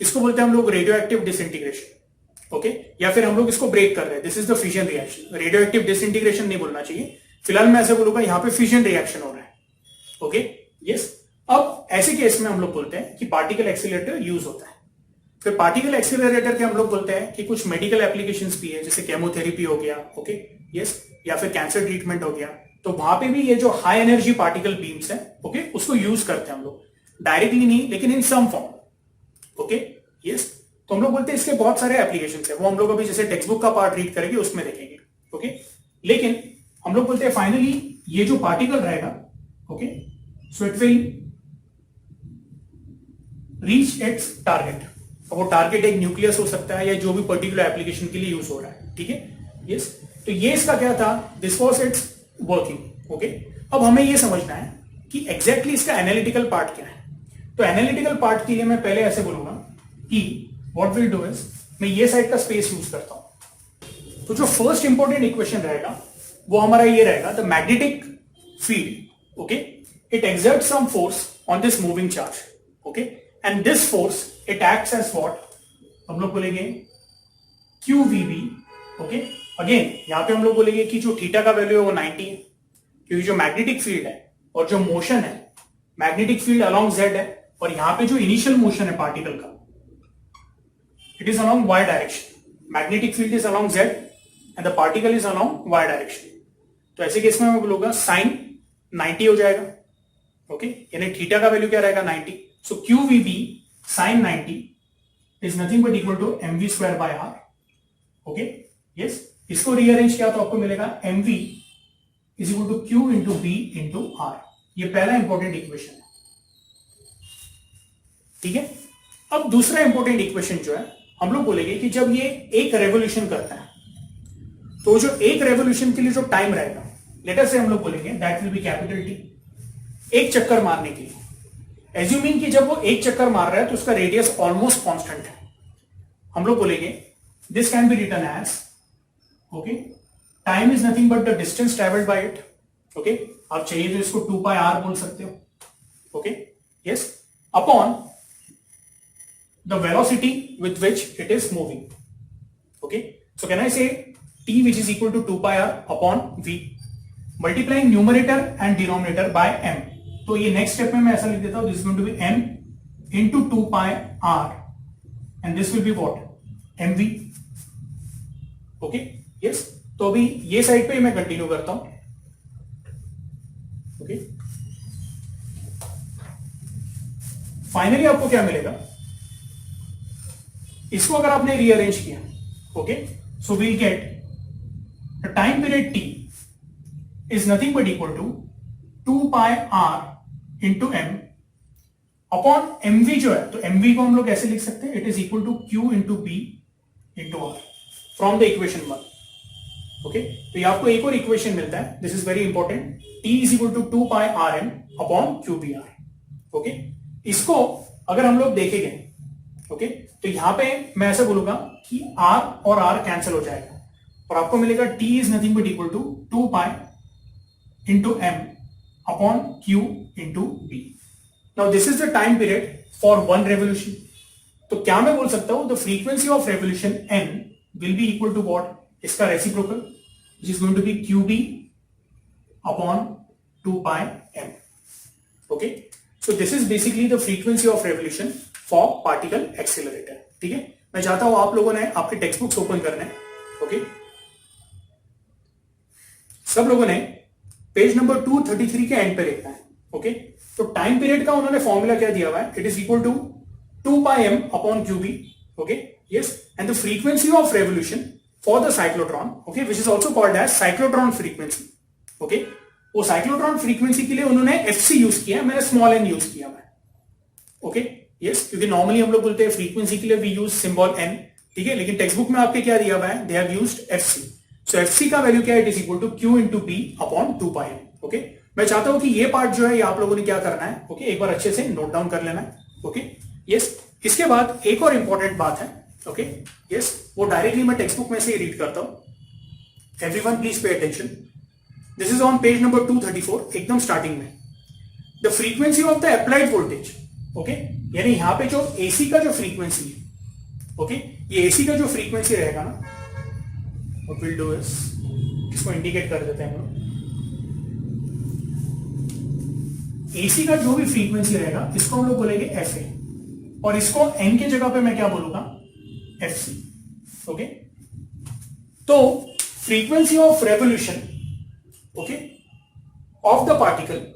इसको बोलते हैं हम लोग रेडियो एक्टिव डिसइंटीग्रेशन, ओके, या फिर हम लोग इसको ब्रेक कर रहे हैं, this is the fission reaction. Radio active disintegration नहीं बोलना चाहिए, फिलहाल मैं ऐसे बोलूंगा यहां पे फिजन रिएक्शन हो रहा है, ओके, यस। अब ऐसे केस में हम लोग बोलते हैं कि पार्टिकल एक्सीलरेटर यूज होता है। फिर पार्टिकल एक्सीलरेटर के हम लोग बोलते हैं कि कुछ मेडिकल एप्लीकेशंस भी है, जैसे केमोथेरेपी हो गया, ओके, यस, या फिर कैंसर ट्रीटमेंट हो गया, तो वहां पे भी ये जो हाई एनर्जी पार्टिकल बीम्स है, ओके, उसको यूज करते हैं हम लोग, डायरेक्टली नहीं लेकिन इन सम फॉर्म, ओके, यस। तो हम लोग बोलते हैं इसके बहुत सारे एप्लीकेशंस है, वो हम लोग अभी जैसे टेक्स्ट बुक का पार्ट रीड करेंगे उसमें देखेंगे, ओके। लेकिन हम लोग बोलते हैं फाइनली ये जो पार्टिकल रहेगा, okay, so it will reach its target. वो टारगेट एक न्यूक्लियस हो सकता है या जो भी पर्टिकुलर एप्लीकेशन के लिए यूज हो रहा है, ठीक है, यस। तो ये इसका क्या था, this was it's working, okay. अब हमें ये समझना है कि एग्जैक्टली इसका एनालिटिकल पार्ट क्या है। तो एनालिटिकल पार्ट के लिए मैं पहले ऐसे बोलूंगा कि व्हाट विल डू इज, मैं ये साइड का स्पेस यूज करता हूं। तो जो फर्स्ट इंपॉर्टेंट इक्वेशन रहेगा वो हमारा ये रहेगा, the magnetic field, okay, it exerts some force on this moving charge, okay, and this force it acts as what, हम लोग बोलेंगे QVB, ओके। अगेन यहां पे हम लोग बोलेंगे कि जो थीटा का वैल्यू है वो 90 है, क्योंकि जो मैग्नेटिक फील्ड है और जो मोशन है, मैग्नेटिक फील्ड अलोंग Z है, और यहां पे जो इनिशियल मोशन है पार्टिकल का, it is along Y direction. Magnetic field is along Z and the particle is along Y direction. तो ऐसे केस में मैं बोलूंगा साइन 90 हो जाएगा, ओके, यानी थीटा का वैल्यू क्या रहेगा, 90। So QVB sine 90 is nothing but equal to mv square by r, okay, yes. इसको रीअरेंज किया तो आपको मिलेगा mv is equal to q into b into r। ये पहला इंपॉर्टेंट इक्वेशन है, ठीक है। अब दूसरा इंपॉर्टेंट इक्वेशन जो है, हम लोग बोलेंगे कि जब ये एक रेवोल्यूशन करता है तो जो एक रेवोल्यूशन के लिए जो टाइम रहेगा, लेटर से हम लोग बोलेंगे that will B capital T, एक चक्कर मारने के लिए। एज्यूमिंग कि जब वो एक चक्कर मार रहा है तो उसका रेडियस ऑलमोस्ट कांस्टेंट है, हम लोग बोलेंगे this can be written as, okay, time is nothing but the distance travelled by it, okay. आप चाहिए तो इसको 2πr बोल सकते हो, okay, yes, upon the velocity with which it is moving, okay. So can I say T which is equal to 2 pi r upon V, multiplying numerator and denominator by m. तो ये next step में मैं ऐसा लिख देता हूं, this is going to be m into 2 pi r and this will be what, mv. Okay yes, तो अभी ये साइड पे मैं कंटिन्यू करता हूं. ओके, फाइनली आपको क्या मिलेगा, इसको अगर आपने रीअरेंज किया, okay, so we'll get the time period t is nothing but equal to 2 pi r into m upon mv जो है, तो mv को हम लोग ऐसे लिख सकते हैं, it is equal to q into B into R from the equation 1. Okay, तो ये आपको एक और इक्वेशन मिलता है, this is very important, t is equal to 2 pi r m upon q b r. Okay, इसको अगर हम लोग देखेंगे, ओके, तो यहां पे मैं ऐसा बोलूंगा कि r और r कैंसिल हो जाएगा और आपको मिलेगा t is nothing but equal to 2 pi into m upon q into b. Now this is the time period for one revolution. तो क्या मैं बोल सकता हूं, the frequency of revolution n will be equal to what, इसका reciprocal which is going to be qb upon 2 pi m. Okay, so this is basically the frequency of revolution for particle accelerator. ठीक है, मैं चाहता हूं आप लोगों ने आपके टेक्स्ट बुक्स ओपन करने. ओके, सब लोगों ने पेज नंबर 233 के एंड पे लिखना है. ओके, तो टाइम पीरियड का उन्होंने फॉर्मूला क्या दिया हुआ है, it is equal to 2 pi m upon QB. Okay yes, and the frequency of revolution for the cyclotron, okay, which is also called as cyclotron frequency. Okay, वो cyclotron frequency के लिए उन्होंने एफसी यूज किया, मैंने small N use किया. मैं okay yes, क्योंकि normally हम लोग बोलते हैं फ्रीक्वेंसी के लिए वी यूज सिंबल एन. ठीक है, लेकिन टेक्स्ट बुक में आपके क्या दिया हुआ है, they have used FC. So FC का वैल्यू क्या है, it is equal to Q into B upon 2 pi m. Okay, मैं चाहता हूं कि ये पार्ट जो है ये आप लोगों ने क्या करना है, ओके, एक बार अच्छे से नोट डाउन कर लेना है. ओके यस, इसके बाद एक और इंपॉर्टेंट बात है. ओके यस, वो डायरेक्टली मैं टेक्स्ट बुक में से रीड करता हूं. Everyone please pay attention. This is on page number 234, एकदम स्टार्टिंग में. The frequency of the applied voltage. Okay, यानी यहां पे जो एसी का जो फ्रीक्वेंसी है, ओके, ये एसी का जो फ्रीक्वेंसी रहेगा ना, what we'll do is, इसको इंडिकेट कर देते हैं हम लोग. एसी का जो भी फ्रीक्वेंसी रहेगा इसको हम लोग बोलेंगे एफ ए, और इसको एन के जगह पे मैं क्या बोलूंगा, एफ सी. ओके, तो frequency of revolution, okay, of the particle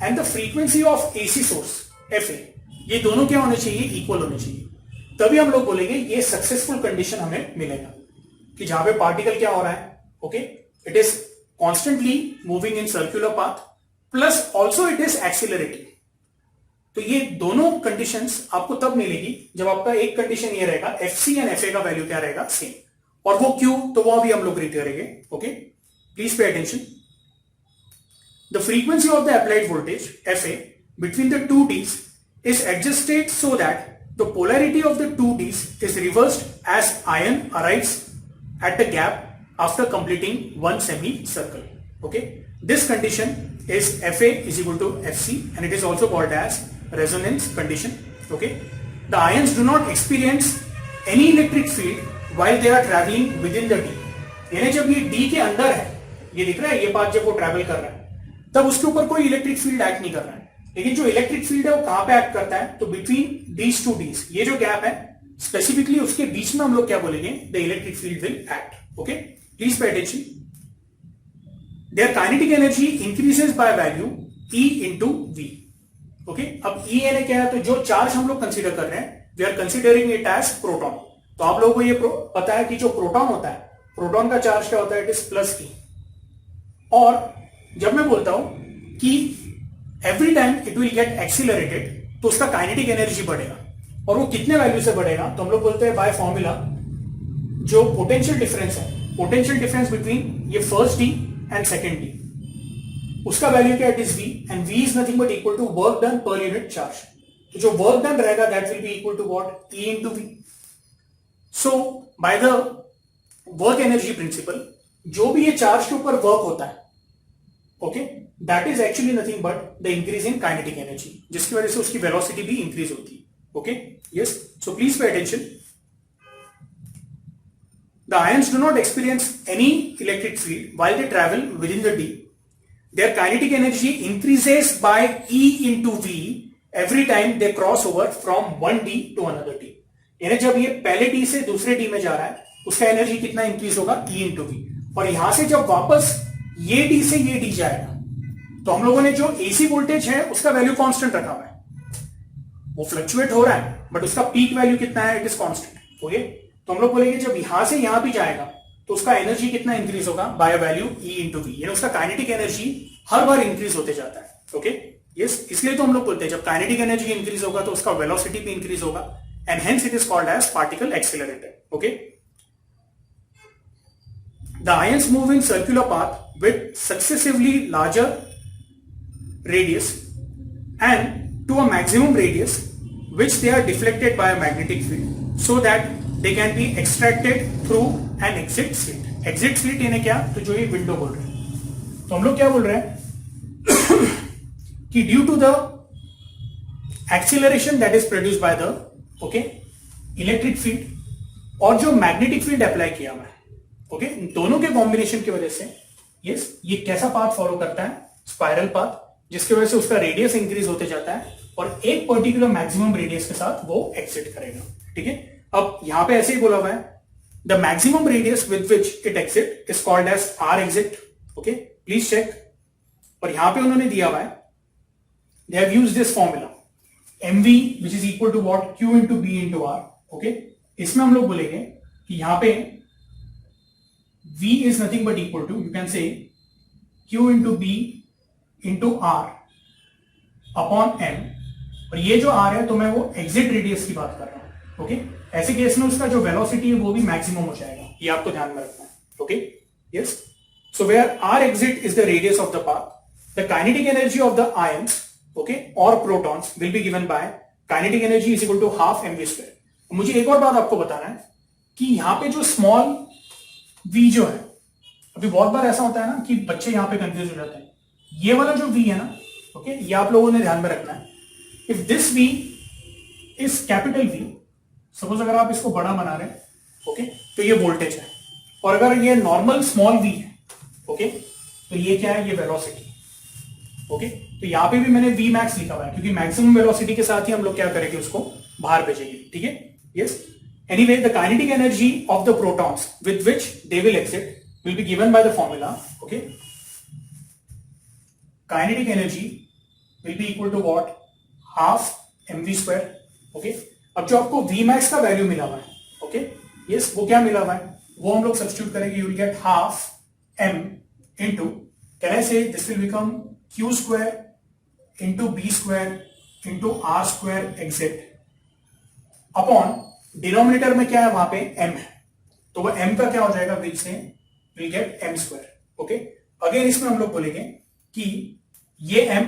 and the frequency of AC source F A, ये दोनों क्या होने चाहिए, इक्वल होने चाहिए. तभी हम लोग बोलेंगे ये सक्सेसफुल कंडीशन हमें मिलेगा कि जहां पे पार्टिकल क्या हो रहा है, okay, it is constantly moving in circular path plus also it is accelerating. तो ये दोनों कंडीशंस आपको तब मिलेगी जब आपका एक कंडीशन ये रहेगा, F C and F A का वैल्यू क्या रहेगा, सेम. और वो क्यों, तो वो अभी हम लोग रीड करेंगे. Okay, please pay attention. The frequency of the applied voltage F A between the two dees is adjusted so that the polarity of the two Ds is reversed as ion arrives at the gap after completing one semicircle. Okay, this condition is Fa is equal to Fc and it is also called as resonance condition. Okay, the ions do not experience any electric field while they are traveling within the D. यानी जब ये D के अंदर है, ये दिख रहा है, ये पाथ जब वो ट्रैवल कर रहा है, तब उसके ऊपर कोई इलेक्ट्रिक फील्ड एक्ट नहीं कर रहा है. लेकिन जो इलेक्ट्रिक फील्ड है वो कहां पे एक्ट करता है, तो बिटवीन दीज टू डीज, ये जो गैप है स्पेसिफिकली उसके बीच में हम लोग क्या बोलेंगे, the electric field will act. Okay, please pay attention. Their kinetic energy increases by value E into V. Okay, अब E यानी क्या है, तो जो चार्ज हम लोग कंसीडर कर रहे हैं, we are considering it as proton. तो आप लोगों को ये पता है कि जो प्रोटॉन होता है, प्रोटॉन का चार्ज क्या होता है, इट इज प्लस E. और जब मैं बोलता हूं कि every time it will get accelerated, तो उसका काइनेटिक एनर्जी बढ़ेगा. और वो कितने वैल्यू से बढ़ेगा, तो हम लोग बोलते हैं बाय फॉर्मूला, जो पोटेंशियल डिफरेंस है, पोटेंशियल डिफरेंस बिटवीन ये first D and second D, उसका वैल्यू क्या, it is V, and V is nothing but equal to work done per unit charge. तो जो वर्क डन रहेगा that will be equal to what, E into V. So by the work energy principle, जो भी ये charge के ऊपर work होता है, okay, that is actually nothing but the increase in kinetic energy, जिसकी वजह से उसकी वेलोसिटी भी इंक्रीज होती है. Okay yes, so please pay attention. The ions do not experience any electric field while they travel within the D. Their kinetic energy increases by E into V every time they cross over from one D to another D. यानी जब ये पहले D से दूसरे D में जा रहा है उसका एनर्जी कितना इंक्रीज होगा, E into V. और यहां से जब वापस ये D से ये D जाएगा तो हम लोगों ने जो AC वोल्टेज है उसका वैल्यू कांस्टेंट रखा हुआ है, वो फ्लक्चुएट हो रहा है बट उसका पीक वैल्यू कितना है, इट इज कांस्टेंट. ओके, तो हम लोग बोलेंगे जब यहां से यहां भी जाएगा तो उसका एनर्जी कितना इंक्रीज होगा, by value E into V. यानी उसका काइनेटिक एनर्जी हर बार इंक्रीज होते जाता है. ओके, यस, इसलिए तो हम लोग बोलते हैं जब काइनेटिक एनर्जी इंक्रीज होगा तो उसका वेलोसिटी भी इंक्रीज होगा and hence it is called as particle accelerator. Okay, the ions move in circular path with successively larger radius and to a maximum radius which they are deflected by a magnetic field so that they can be extracted through an exit slit. exit slit यानी क्या, तो जो ये window बोल रहे हैं, तो हम लोग क्या बोल रहे हैं कि due to the acceleration that is produce by the electric field और जो मैग्नेटिक फील्ड अप्लाई किया हुआ है, ओके, दोनों के कॉम्बिनेशन की वजह से ये कैसा पाथ फॉलो करता है, स्पाइरल पाथ, जिसकी वजह से उसका रेडियस इंक्रीज होते जाता है और एक पर्टिकुलर मैक्सिमम रेडियस के साथ वो एक्सिट करेगा. ठीक है, अब यहां पे ऐसे ही बोला हुआ है the maximum radius with which it exit is called as R exit. Okay, please check. और यहां पे उन्होंने दिया हुआ है, they have used this formula mv which is equal to what, q into B into R. Okay, इसमें हम लोग बोलेंगे कि यहां पे v is nothing but equal to, you can say q into B into R upon M. और ये जो आर है तो मैं वो एग्जिट रेडियस की बात कर रहा हूं. ओके, ऐसे केस में उसका जो वेलोसिटी है वो भी मैक्सिमम हो जाएगा, ये आपको ध्यान में रखना है. Okay, yes, so where are exit is the radius of the path, the kinetic energy of the ions okay और protons will be given by kinetic energy is equal to half mv square. मुझे एक और बात आपको बताना है कि यहां पे जो स्मॉल v जो है, अभी बहुत बार ऐसा होता है ना कि बच्चे यहां पे कंफ्यूज हो जाते हैं. ये वाला जो V है ना, ओके, ये आप लोगों ने ध्यान में रखना है. If this V is capital V, suppose अगर आप इसको बड़ा बना रहे हैं, ओके, तो ये वोल्टेज है. और अगर ये नॉर्मल स्मॉल V है, ओके, तो ये क्या है, ये वेलोसिटी. ओके, तो यहां पे भी मैंने V मैक्स लिखा हुआ है क्योंकि मैक्सिमम वेलोसिटी के साथ ही हम लोग क्या करेंगे, उसको बाहर भेजेंगे. ठीक है, yes. Anyway, the kinetic energy of the protons with which they will exit will be given by the formula. Okay, kinetic energy will be equal to what, half mv square. Okay, अब जो आपको v max का value मिला हुआ है, okay, yes, वो क्या मिला हुआ है, वो हम लोग सब्स्टिट्यूट करेंगे. You will get half m into, can I say this will become q square into b square into r square exit upon denominator में क्या है, वहां पे m है, तो वो m का क्या हो जाएगा, विच से will get m square. Okay, again इसमें हम लोग बोलेंगे कि ये m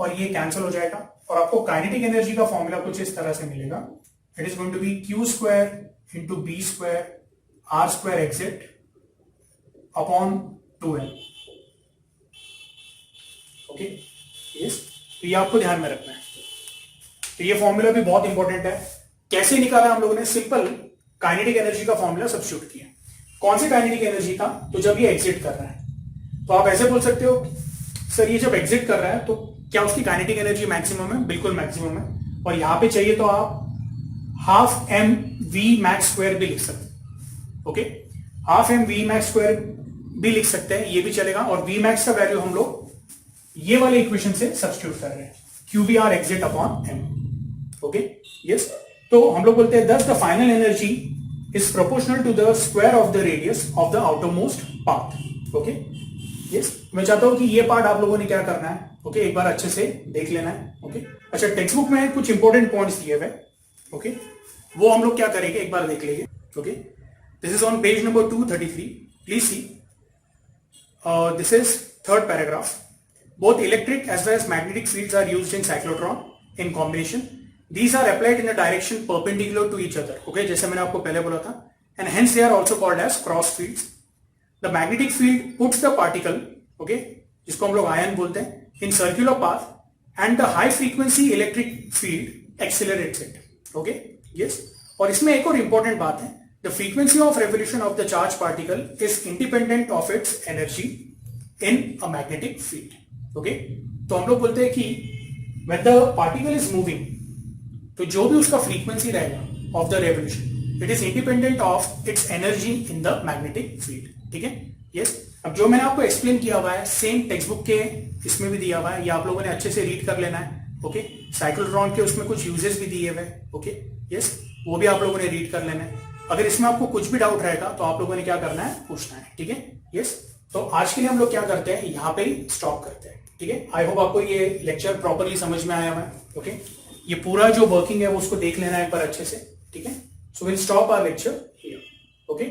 और ये कैंसिल हो जाएगा और आपको काइनेटिक एनर्जी का फॉर्मूला कुछ इस तरह से मिलेगा. It is going to be q square into B square R square exit upon 2m. Okay, yes, तो ये आपको ध्यान में रखना है. तो ये फॉर्मूला भी बहुत इंपॉर्टेंट है. कैसे निकाला हम लोगों ने, सिंपल काइनेटिक एनर्जी का फॉर्मूला सब्स्टिट्यूट किया. कौन सी काइनेटिक एनर्जी का, तो जब ये एग्जिट कर रहा है. तो आप ऐसे बोल सकते हो सर ये जब एग्जिट कर रहा है तो क्या उसकी काइनेटिक एनर्जी मैक्सिमम है, बिल्कुल मैक्सिमम है. और यहां पे चाहिए तो आप half M V max square भी लिख सकते हैं. Okay, half M V max square भी लिख सकते हैं, ये भी चलेगा. और वी मैक्स का वैल्यू हम लोग ये वाले इक्वेशन से सब्स्टिट्यूट कर रहे हैं, Q B R exit upon M. Okay, yes, तो हम लोग बोलते हैं thus the final energy is proportional to the square of the radius of the outermost path. Okay, yes, मैं चाहता हूं कि ये पार्ट आप लोगों ने क्या करना है, ओके, एक बार अच्छे से देख लेना है. ओके, अच्छा, टेक्स्ट बुक में कुछ इंपॉर्टेंट पॉइंट्स दिए हुए, ओके, वो हम लोग क्या करेंगे, एक बार देख लेंगे. Okay, this is on page number 233. Please see, this is third paragraph. Both electric as well as magnetic fields are used in cyclotron in combination. These are applied in a direction perpendicular to each other. Okay, जैसे मैंने आपको पहले बोला था, and hence they are also called as cross fields. The magnetic field puts the particle, okay, जिसको हम लोग ion बोलते हैं, in circular path, and the high frequency electric field accelerates it. Okay, yes. और इसमें एक और important बात है, the frequency of revolution of the charge particle is independent of its energy in a magnetic field. Okay, तो हम लोग बोलते हैं कि when the particle is moving, तो जो भी उसका फ्रीक्वेंसी रहेगा of the revolution, it is independent of its energy in the magnetic field. ठीक है, यस। अब जो मैंने आपको एक्सप्लेन किया हुआ है सेम टेक्स्ट बुक के इसमें भी दिया हुआ है, ये आप लोगों ने अच्छे से रीड कर लेना है। ओके, साइक्लोट्रॉन के उसमें कुछ यूजेस भी दिए हुए हैं। ओके, यस, वो भी आप लोगों ने रीड कर लेना है। अगर इसमें आपको कुछ भी डाउट रहेगा तो आप लोगों ने क्या करना है, पूछना है। ठीक है, यस। तो आज के लिए हम लोग क्या करते हैं, यहाँ पे ही स्टॉप करते हैं। ठीक है, आई होप आपको ये लेक्चर प्रॉपरली समझ में आया हुआ है। ओके, ये पूरा जो वर्किंग है वो उसको देख लेना है एक बार अच्छे से। ठीक है, so will stop our lecture here. Okay.